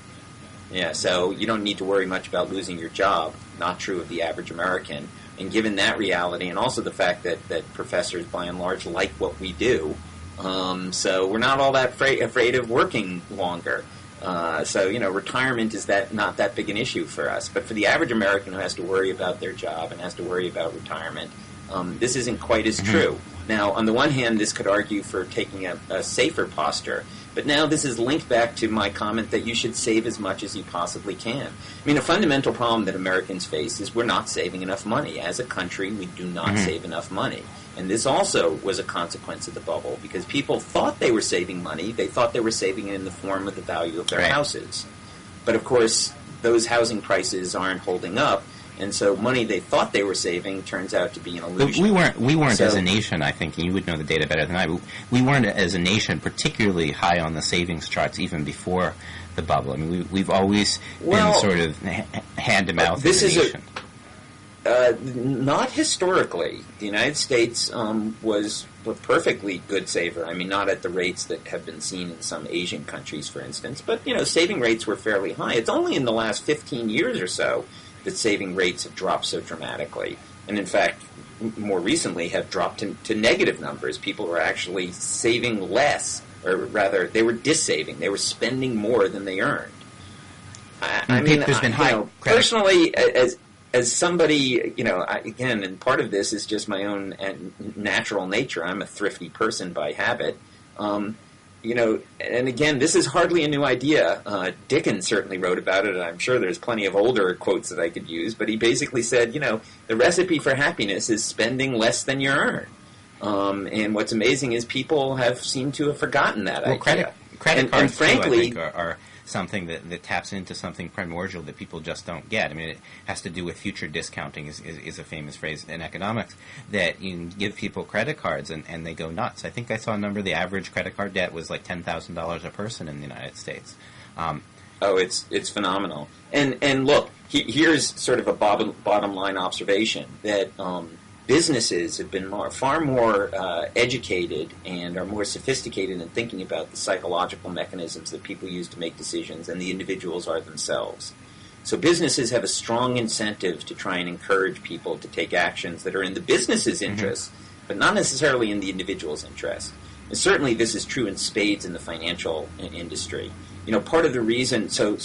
Yeah, so you don't need to worry much about losing your job. Not true of the average American. And given that reality, and also the fact that professors, by and large, like what we do, so we're not all that afraid of working longer. So retirement is not that big an issue for us. But for the average American who has to worry about their job and has to worry about retirement, this isn't quite as true. Now, on the one hand, this could argue for taking a safer posture. But now this is linked back to my comment that you should save as much as you possibly can. I mean, a fundamental problem that Americans face is we're not saving enough money. As a country, we do not save enough money. And this also was a consequence of the bubble, because people thought they were saving money. They thought they were saving it in the form of the value of their houses. But, of course, those housing prices aren't holding up. And so money they thought they were saving turns out to be an illusion. We weren't as a nation, I think, and you would know the data better than I, but we weren't as a nation particularly high on the savings charts even before the bubble. I mean, we've always been sort of hand-to-mouth as a nation. Not historically. The United States was a perfectly good saver. I mean, not at the rates that have been seen in some Asian countries, for instance, but, saving rates were fairly high. It's only in the last 15 years or so that saving rates have dropped so dramatically. And in fact, more recently have dropped to negative numbers. People were actually saving less, or rather, they were dissaving. They were spending more than they earned. I mean, there's been high personally, as somebody, again, and part of this is just my own natural nature. I'm a thrifty person by habit. And again, this is hardly a new idea. Dickens certainly wrote about it, and I'm sure there's plenty of older quotes that I could use, but he basically said, the recipe for happiness is spending less than you earn. And what's amazing is people seemed to have forgotten that idea. Credit cards, frankly, too, I think, are something that taps into something primordial that people just don't get. I mean, it has to do with future discounting is a famous phrase in economics, that you can give people credit cards and they go nuts. I think I saw a number, the average credit card debt was like $10,000 a person in the United States. It's phenomenal. And look, here's sort of a bottom line observation, that businesses have been far more educated and are more sophisticated in thinking about the psychological mechanisms that people use to make decisions than the individuals are themselves. So businesses have a strong incentive to try and encourage people to take actions that are in the business's interest, but not necessarily in the individual's interest. And certainly this is true in spades in the financial industry. Part of the reason, there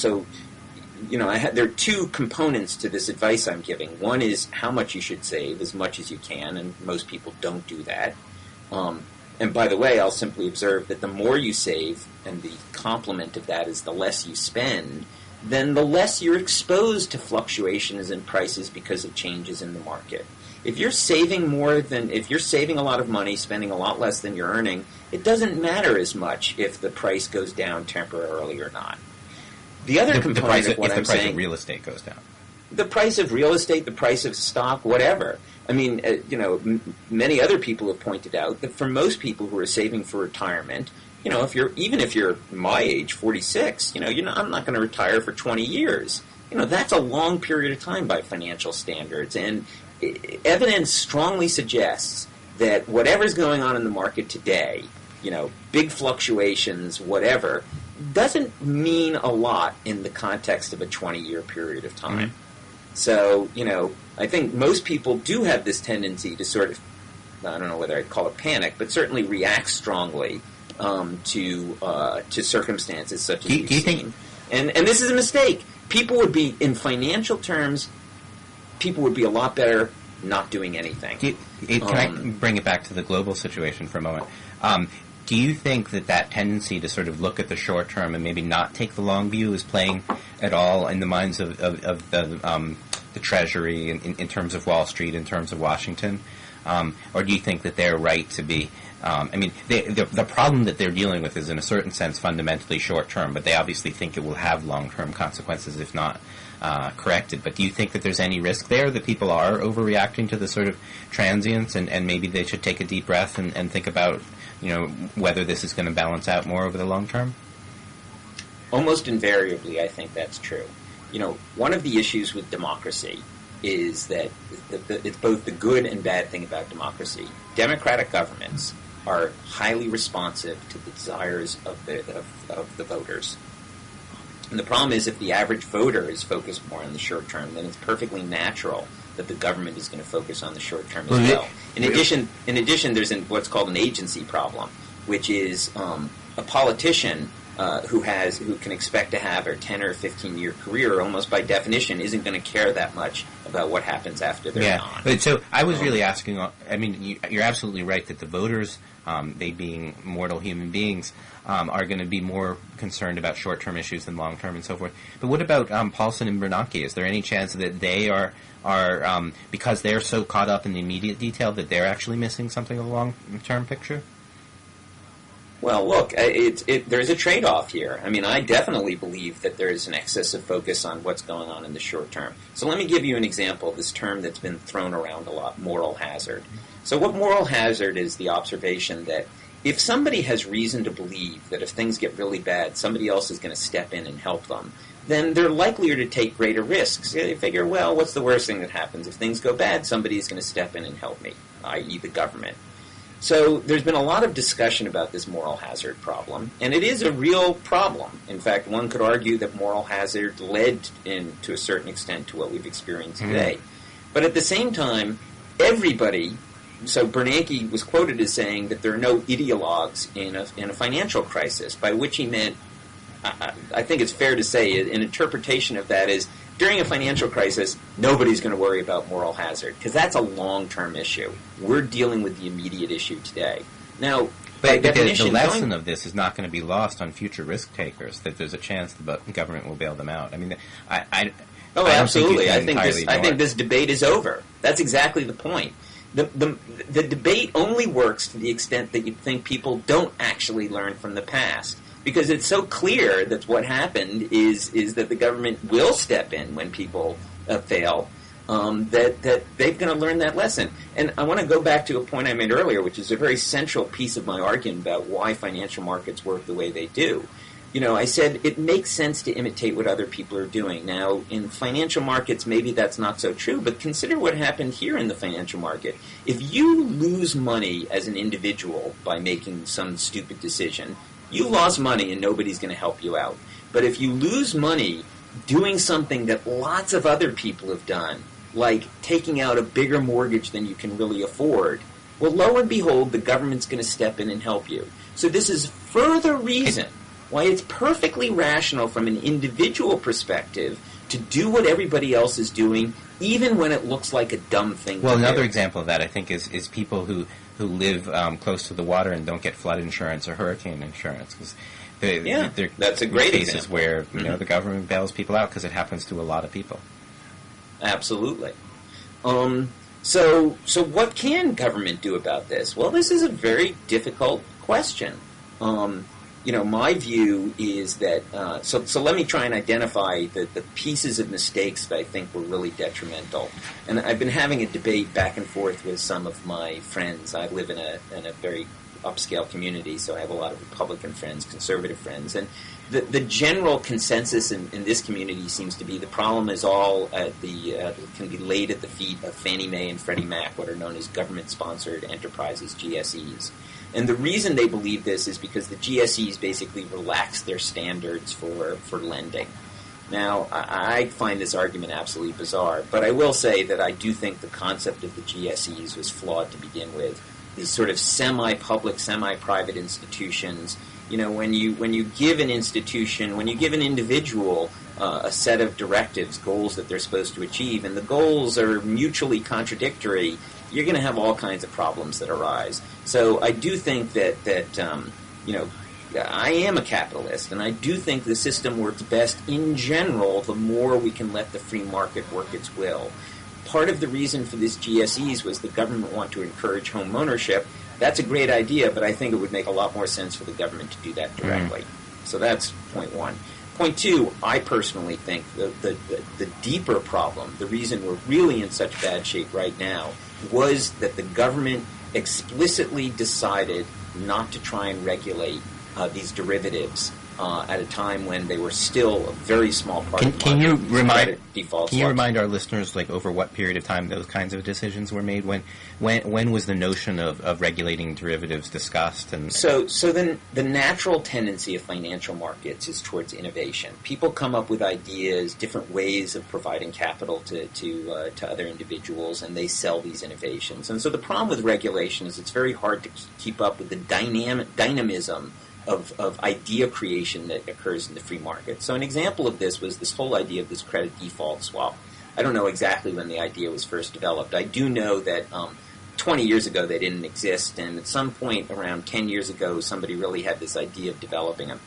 are two components to this advice I'm giving. One is how much you should save, as much as you can, and most people don't do that. And by the way, I'll simply observe that the more you save, and the complement of that is the less you spend, then the less you're exposed to fluctuations in prices because of changes in the market. If you're saving a lot of money, spending a lot less than you're earning, it doesn't matter as much if the price goes down temporarily or not. The other component of what I'm saying... If the price of real estate goes down. The price of real estate, the price of stock, whatever. I mean, many other people have pointed out that for most people who are saving for retirement, if you're my age, 46, I'm not going to retire for 20 years. That's a long period of time by financial standards. And evidence strongly suggests that whatever's going on in the market today, big fluctuations, whatever, doesn't mean a lot in the context of a 20-year period of time. So, I think most people do have this tendency to sort of, I don't know whether I'd call it panic, but certainly react strongly to circumstances such as we've seen. And this is a mistake. People would be, in financial terms, people would be a lot better not doing anything. Can I bring it back to the global situation for a moment? Do you think that tendency to sort of look at the short term and maybe not take the long view is playing at all in the minds of the Treasury in terms of Wall Street, in terms of Washington? Or do you think that they're right to be I mean, the problem that they're dealing with is, in a certain sense, fundamentally short-term, but they obviously think it will have long-term consequences if not corrected. But do you think that there's any risk there that people are overreacting to the sort of transience, and maybe they should take a deep breath and think about, whether this is going to balance out more over the long term? Almost invariably, I think that's true. One of the issues with democracy is that it's both the good and bad thing about democracy. Democratic governments are highly responsive to the desires of the voters. And the problem is, if the average voter is focused more on the short term, then it's perfectly natural that the government is going to focus on the short term as well. In addition, there's what's called an agency problem, which is a politician who can expect to have a 10 or 15-year career, almost by definition, isn't going to care that much about what happens after they're gone. But so I was really asking, you're absolutely right that the voters, they being mortal human beings, are going to be more concerned about short-term issues than long-term and so forth. But what about Paulson and Bernanke? Is there any chance that they are because they're so caught up in the immediate detail, that they're actually missing something of the long-term picture? Well, look, there's a trade-off here. I definitely believe that there is an excessive focus on what's going on in the short term. So let me give you an example of this term that's been thrown around a lot, moral hazard. So what moral hazard is? The observation that if somebody has reason to believe that if things get really bad, somebody else is going to step in and help them, then they're likelier to take greater risks. They figure, well, what's the worst thing that happens? If things go bad, somebody is going to step in and help me, i.e. the government. So there's been a lot of discussion about this moral hazard problem, and it is a real problem. In fact, one could argue that moral hazard led, to a certain extent, to what we've experienced today. But at the same time, everybody... So Bernanke was quoted as saying that there are no ideologues in a financial crisis, by which he meant, I think it's fair to say, an interpretation of that is, during a financial crisis, nobody's going to worry about moral hazard, because that's a long-term issue. We're dealing with the immediate issue today. Now, but the lesson of this is not going to be lost on future risk takers, that there's a chance the government will bail them out. Absolutely. I think this debate is over. That's exactly the point. The debate only works to the extent that you think people don't actually learn from the past. Because it's so clear that what happened is that the government will step in when people fail, that they're going to learn that lesson. And I want to go back to a point I made earlier, which is a very central piece of my argument about why financial markets work the way they do. I said it makes sense to imitate what other people are doing. Now, in financial markets, maybe that's not so true, but consider what happened here in the financial market. If you lose money as an individual by making some stupid decision, you lost money and nobody's going to help you out. But if you lose money doing something that lots of other people have done, like taking out a bigger mortgage than you can really afford, well, lo and behold, the government's going to step in and help you. So this is further reason why it's perfectly rational from an individual perspective to do what everybody else is doing, even when it looks like a dumb thing to do. Well, another example of that, I think, is people who live close to the water and don't get flood insurance or hurricane insurance. Cause that's a great cases example. Where the government bails people out because it happens to a lot of people. Absolutely. So what can government do about this? Well, this is a very difficult question. My view is that, so let me try and identify the pieces of mistakes that I think were really detrimental. And I've been having a debate back and forth with some of my friends. I live in a very upscale community, so I have a lot of Republican friends, conservative friends. And the general consensus in this community seems to be the problem is all can be laid at the feet of Fannie Mae and Freddie Mac, what are known as government-sponsored enterprises, GSEs. And the reason they believe this is because the GSEs basically relaxed their standards for lending. Now, I find this argument absolutely bizarre, but I will say that I do think the concept of the GSEs was flawed to begin with. These sort of semi-public, semi-private institutions, when you give an institution, when you give an individual a set of directives, goals that they're supposed to achieve, and the goals are mutually contradictory, you're going to have all kinds of problems that arise. So I do think that I am a capitalist, and I do think the system works best in general the more we can let the free market work its will. Part of the reason for this GSEs was the government wanted to encourage home ownership, That's a great idea, but I think it would make a lot more sense for the government to do that directly. So that's point one. Point two, I personally think the deeper problem, the reason we're really in such bad shape right now, was that the government explicitly decided not to try and regulate these derivatives at a time when they were still a very small part of the Can you remind our listeners, like, over what period of time those kinds of decisions were made? When was the notion of regulating derivatives discussed? And so then the natural tendency of financial markets is towards innovation. People come up with ideas, different ways of providing capital to other individuals, and they sell these innovations. And so the problem with regulation is it's very hard to keep up with the dynamism of idea creation that occurs in the free market. So an example of this was this whole idea of this credit default swap. I don't know exactly when the idea was first developed. I do know that 20 years ago they didn't exist, and at some point around 10 years ago somebody really had this idea of developing them.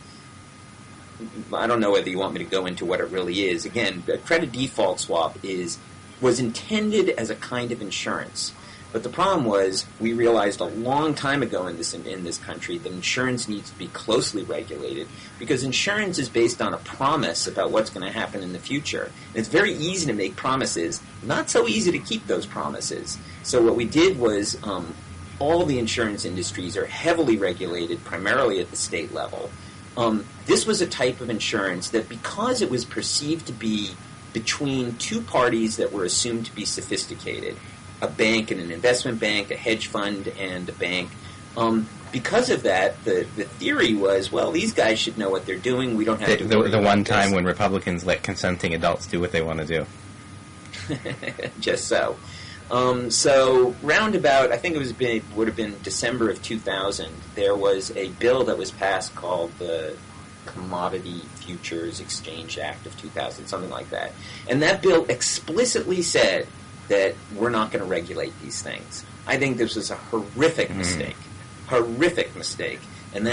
I don't know whether you want me to go into what it really is. Again, a credit default swap was intended as a kind of insurance. But the problem was, we realized a long time ago in this country that insurance needs to be closely regulated, because insurance is based on a promise about what's going to happen in the future. And it's very easy to make promises, not so easy to keep those promises. So what we did was, all the insurance industries are heavily regulated, primarily at the state level. This was a type of insurance that, because it was perceived to be between two parties that were assumed to be sophisticated, a bank and an investment bank, a hedge fund and a bank. Because of that, the theory was, well, these guys should know what they're doing. We don't have to worry the one about time this. when Republicans let consenting adults do what they want to do. Just so. So roundabout, I think would have been December of 2000, there was a bill that was passed called the Commodity Futures Exchange Act of 2000, something like that. And that bill explicitly said that we're not going to regulate these things. I think this was a horrific mistake. Horrific mistake. And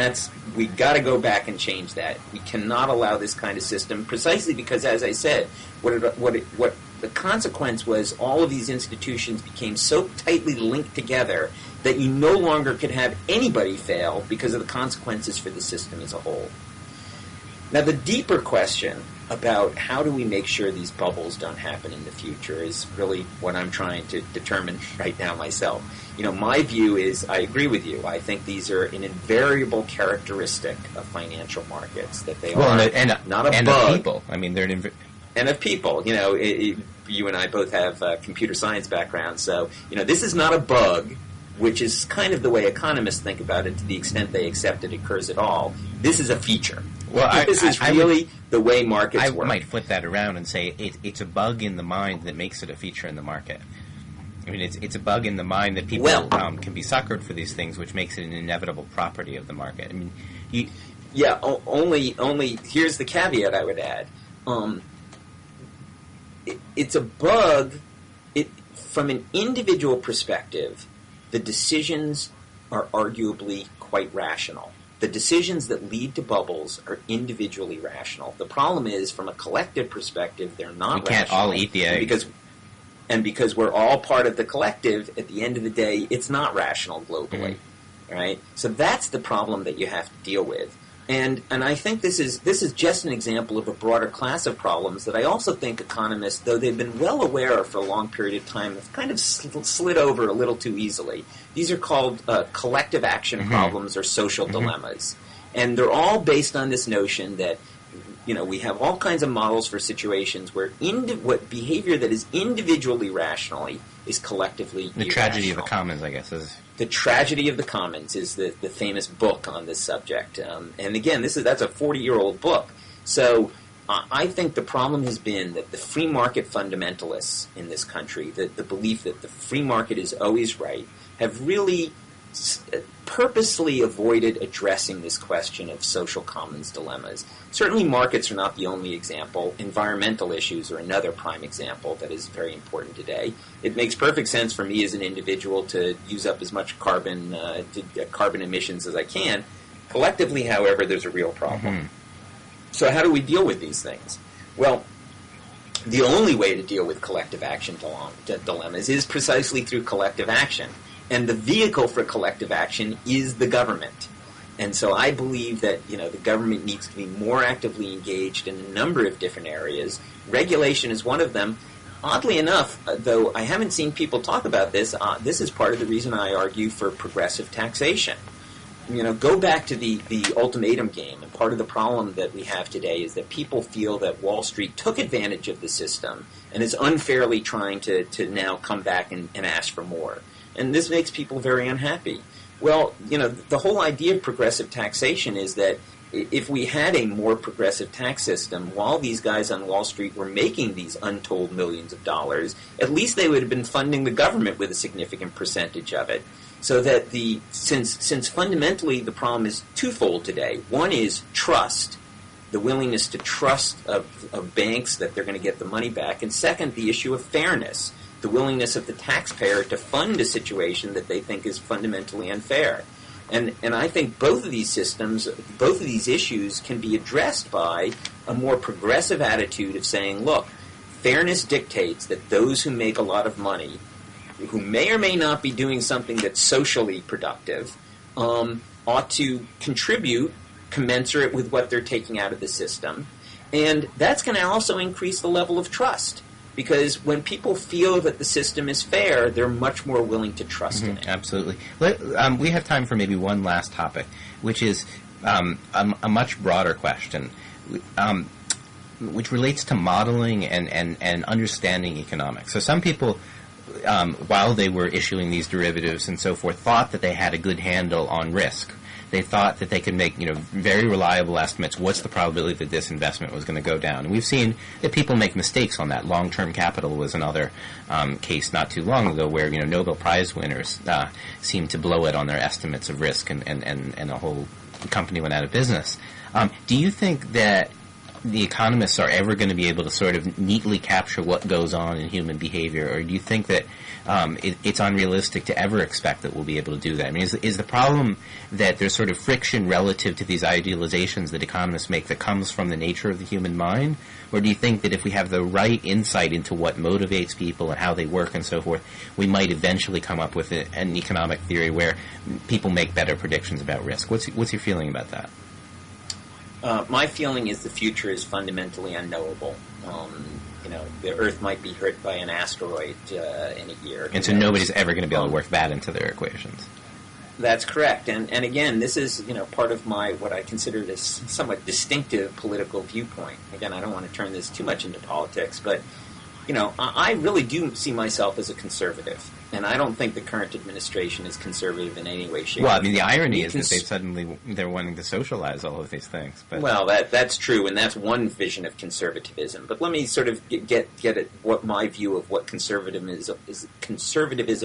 we've got to go back and change that. We cannot allow this kind of system, precisely because, as I said, what the consequence was, all of these institutions became so tightly linked together that you no longer could have anybody fail because of the consequences for the system as a whole. Now, the deeper question about how do we make sure these bubbles don't happen in the future is really what I'm trying to determine right now myself. My view is, I agree with you. I think these are an invariable characteristic of financial markets, that they are not a bug. Of people. I mean, and of people. You and I both have computer science backgrounds, so this is not a bug, which is kind of the way economists think about it, to the extent they accept it occurs at all. This is a feature. Well, this is really the way markets work. I might flip that around and say it's a bug in the mind that makes it a feature in the market. I mean, it's a bug in the mind that people can be suckered for these things, which makes it an inevitable property of the market. I mean, only here's the caveat I would add. It's a bug. From an individual perspective, the decisions are arguably quite rational. The decisions that lead to bubbles are individually rational. The problem is, from a collective perspective, they're not rational. We can't all eat the egg. Because we're all part of the collective, at the end of the day, it's not rational globally. Right? So that's the problem that you have to deal with. And I think this is just an example of a broader class of problems that I also think economists, though they've been well aware of for a long period of time, have kind of slid over a little too easily. These are called collective action problems or social dilemmas. And they're all based on this notion that we have all kinds of models for situations where what behavior that is individually rationally is collectively irrational. The Tragedy of the Commons, I guess, is... The Tragedy of the Commons is the famous book on this subject. And again, that's a 40-year-old book. So I think the problem has been that the free market fundamentalists in this country, the belief that the free market is always right, have really purposely avoided addressing this question of social commons dilemmas. Certainly markets are not the only example. Environmental issues are another prime example that is very important today. It makes perfect sense for me as an individual to use up as much carbon emissions as I can. Collectively, however, there's a real problem. So how do we deal with these things? Well, the only way to deal with collective action dilemmas is precisely through collective action. And the vehicle for collective action is the government. And so I believe that, the government needs to be more actively engaged in a number of different areas. Regulation is one of them. Oddly enough, though I haven't seen people talk about this, this is part of the reason I argue for progressive taxation. Go back to the ultimatum game, and part of the problem that we have today is that people feel that Wall Street took advantage of the system and is unfairly trying to now come back and ask for more. And this makes people very unhappy. Well, the whole idea of progressive taxation is that if we had a more progressive tax system, while these guys on Wall Street were making these untold millions of dollars, at least they would have been funding the government with a significant percentage of it. So that since fundamentally the problem is twofold today. One is trust, the willingness to trust of banks that they're going to get the money back. And second, the issue of fairness, the willingness of the taxpayer to fund a situation that they think is fundamentally unfair. And I think both of these systems, both of these issues can be addressed by a more progressive attitude of saying, look, fairness dictates that those who make a lot of money, who may or may not be doing something that's socially productive, ought to contribute commensurate with what they're taking out of the system. And that's going to also increase the level of trust. Because when people feel that the system is fair, they're much more willing to trust in it. Absolutely. We have time for maybe one last topic, which is a much broader question, which relates to modeling and understanding economics. So some people, while they were issuing these derivatives and so forth, thought that they had a good handle on risk. They thought that they could make, very reliable estimates. What's the probability that this investment was going to go down? And we've seen that people make mistakes on that. Long-term capital was another case not too long ago where, Nobel Prize winners seemed to blow it on their estimates of risk and the whole company went out of business. Do you think that the economists are ever going to be able to sort of neatly capture what goes on in human behavior, or do you think that it's unrealistic to ever expect that we'll be able to do that? I mean, is the problem that there's sort of friction relative to these idealizations that economists make that comes from the nature of the human mind, or do you think that if we have the right insight into what motivates people and how they work and so forth, we might eventually come up with an economic theory where people make better predictions about risk? What's your feeling about that? My feeling is the future is fundamentally unknowable. The Earth might be hit by an asteroid in a year. And so nobody's ever going to be able to work that into their equations. That's correct. And again, this is, part of my, what I consider this somewhat distinctive political viewpoint. Again, I don't want to turn this too much into politics, but, I really do see myself as a conservative. And I don't think the current administration is conservative in any way, shape, or form. Well, I mean, the irony is that they're wanting to socialize all of these things. But. Well, that's true, and that's one vision of conservatism. But let me sort of get at what my view of what conservatism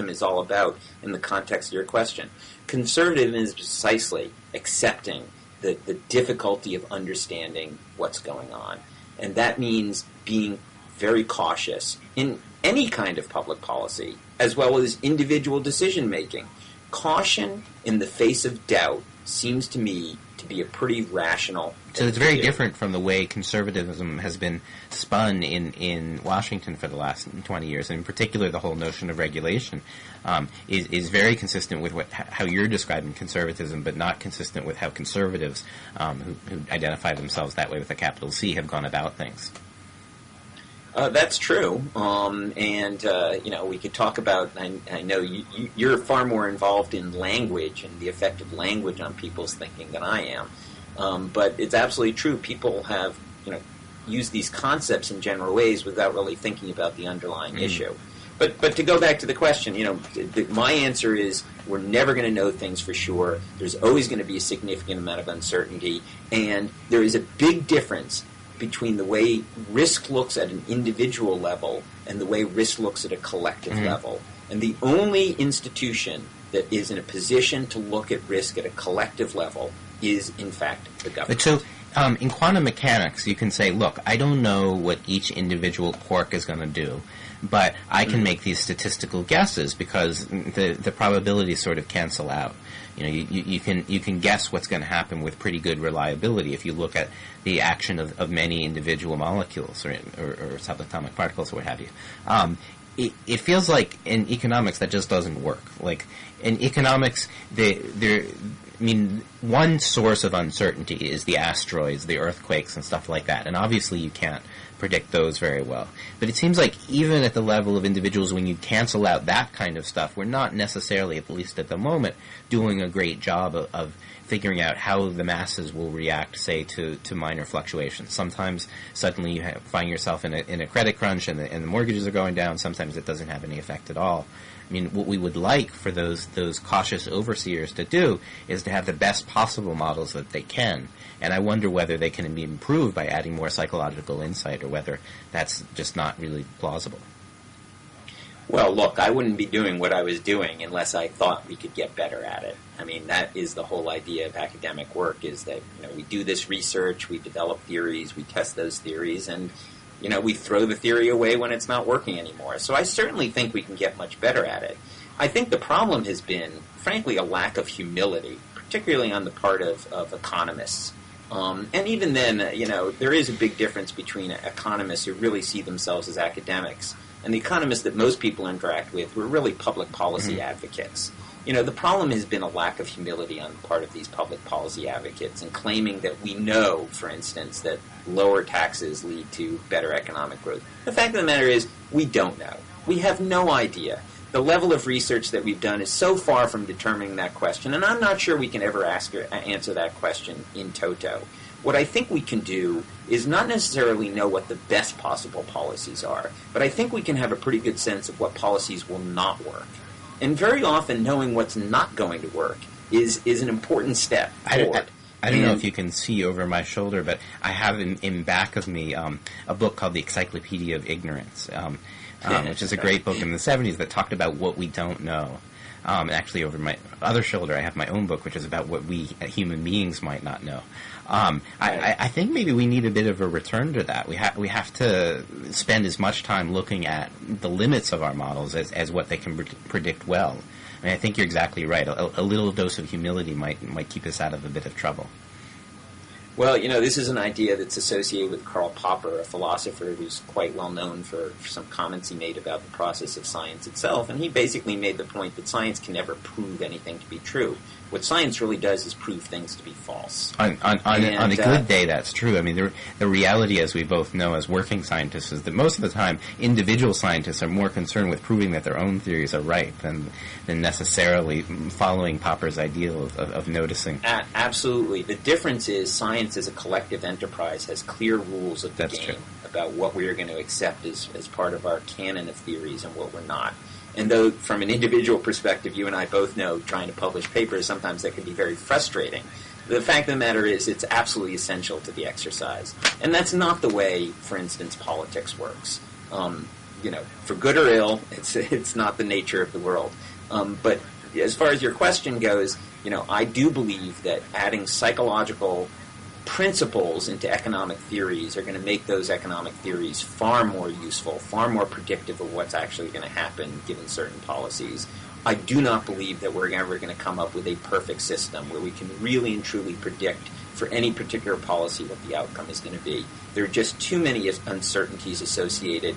is all about in the context of your question. Conservatism is precisely accepting the difficulty of understanding what's going on. And that means being very cautious in any kind of public policy, as well as individual decision-making. Caution in the face of doubt seems to me to be a pretty rational So it's very different from the way conservatism has been spun in Washington for the last 20 years. And in particular, the whole notion of regulation is very consistent with how you're describing conservatism, but not consistent with how conservatives who identify themselves that way with a capital C have gone about things. That's true, we could talk about. I know you're far more involved in language and the effect of language on people's thinking than I am. But it's absolutely true. People have used these concepts in general ways without really thinking about the underlying issue. But to go back to the question, my answer is we're never going to know things for sure. There's always going to be a significant amount of uncertainty, and there is a big difference between the way risk looks at an individual level and the way risk looks at a collective level. And the only institution that is in a position to look at risk at a collective level is, in fact, the government. So in quantum mechanics, you can say, look, I don't know what each individual quark is going to do, but I can make these statistical guesses because the probabilities sort of cancel out. You can guess what's going to happen with pretty good reliability if you look at the action of many individual molecules or subatomic particles or what have you. it feels like in economics that just doesn't work. Like in economics, one source of uncertainty is the asteroids, the earthquakes, and stuff like that. And obviously you can't predict those very well. But it seems like even at the level of individuals, when you cancel out that kind of stuff, we're not necessarily, at least at the moment, doing a great job of figuring out how the masses will react, say, to minor fluctuations. Sometimes suddenly you find yourself in a credit crunch and the mortgages are going down. Sometimes it doesn't have any effect at all. I mean, what we would like for those cautious overseers to do is to have the best possible models that they can. And I wonder whether they can be improved by adding more psychological insight, or whether that's just not really plausible. Well, look, I wouldn't be doing what I was doing unless I thought we could get better at it. I mean, that is the whole idea of academic work, is that, we do this research, we develop theories, we test those theories, and we throw the theory away when it's not working anymore. So I certainly think we can get much better at it. I think the problem has been, frankly, a lack of humility, particularly on the part of economists. And even then, there is a big difference between economists who really see themselves as academics and the economists that most people interact with who are really public policy advocates. The problem has been a lack of humility on the part of these public policy advocates, and claiming that we know, for instance, that lower taxes lead to better economic growth. The fact of the matter is, we don't know. We have no idea. The level of research that we've done is so far from determining that question, and I'm not sure we can ever answer that question in toto. What I think we can do is not necessarily know what the best possible policies are, but I think we can have a pretty good sense of what policies will not work. And very often knowing what's not going to work is an important step forward. I don't know if you can see over my shoulder, but I have in back of me a book called The Encyclopedia of Ignorance, which is a great book in the 70s that talked about what we don't know. Actually, over my other shoulder, I have my own book, which is about what we human beings might not know. I think maybe we need a bit of a return to that. We have to spend as much time looking at the limits of our models as what they can predict well. I mean, I think you're exactly right. A little dose of humility might keep us out of a bit of trouble. Well, this is an idea that's associated with Karl Popper, a philosopher who's quite well known for some comments he made about the process of science itself. And he basically made the point that science can never prove anything to be true. What science really does is prove things to be false. On a good day, that's true. I mean, the reality, as we both know as working scientists, is that most of the time, individual scientists are more concerned with proving that their own theories are right than necessarily following Popper's ideal of noticing. Absolutely. The difference is science as a collective enterprise has clear rules of the game about what we are going to accept as part of our canon of theories and what we're not. And though from an individual perspective, you and I both know trying to publish papers, sometimes that can be very frustrating. The fact of the matter is it's absolutely essential to the exercise. And that's not the way, for instance, politics works. For good or ill, it's not the nature of the world. But as far as your question goes, I do believe that adding psychological principles into economic theories are going to make those economic theories far more useful, far more predictive of what's actually going to happen given certain policies. I do not believe that we're ever going to come up with a perfect system where we can really and truly predict for any particular policy what the outcome is going to be. There are just too many uncertainties associated,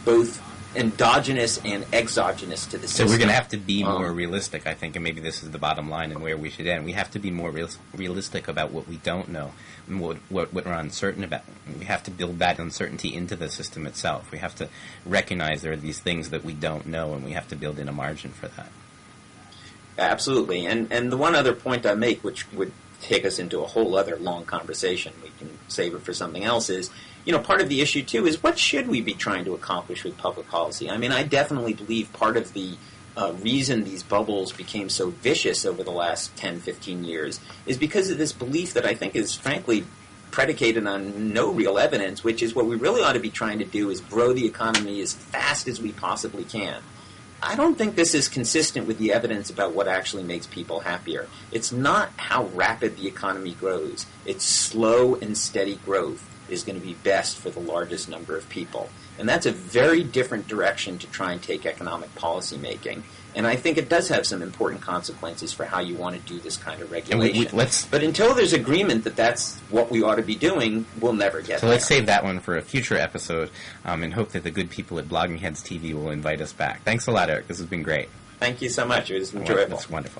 both endogenous and exogenous to the system. So we're going to have to be more realistic, I think, and maybe this is the bottom line and where we should end. We have to be more realistic about what we don't know and what we're uncertain about. We have to build that uncertainty into the system itself. We have to recognize there are these things that we don't know, and we have to build in a margin for that. Absolutely. And the one other point I make, which would take us into a whole other long conversation, we can save it for something else, is part of the issue, too, is what should we be trying to accomplish with public policy? I mean, I definitely believe part of the reason these bubbles became so vicious over the last 10, 15 years is because of this belief that I think is, frankly, predicated on no real evidence, which is what we really ought to be trying to do is grow the economy as fast as we possibly can. I don't think this is consistent with the evidence about what actually makes people happier. It's not how rapid the economy grows. It's slow and steady growth. is going to be best for the largest number of people. And that's a very different direction to try and take economic policy making. And I think it does have some important consequences for how you want to do this kind of regulation. But until there's agreement that that's what we ought to be doing, we'll never get there. So let's save that one for a future episode and hope that the good people at Blogging Heads TV will invite us back. Thanks a lot, Eric. This has been great. Thank you so much. It was enjoyable. It's wonderful.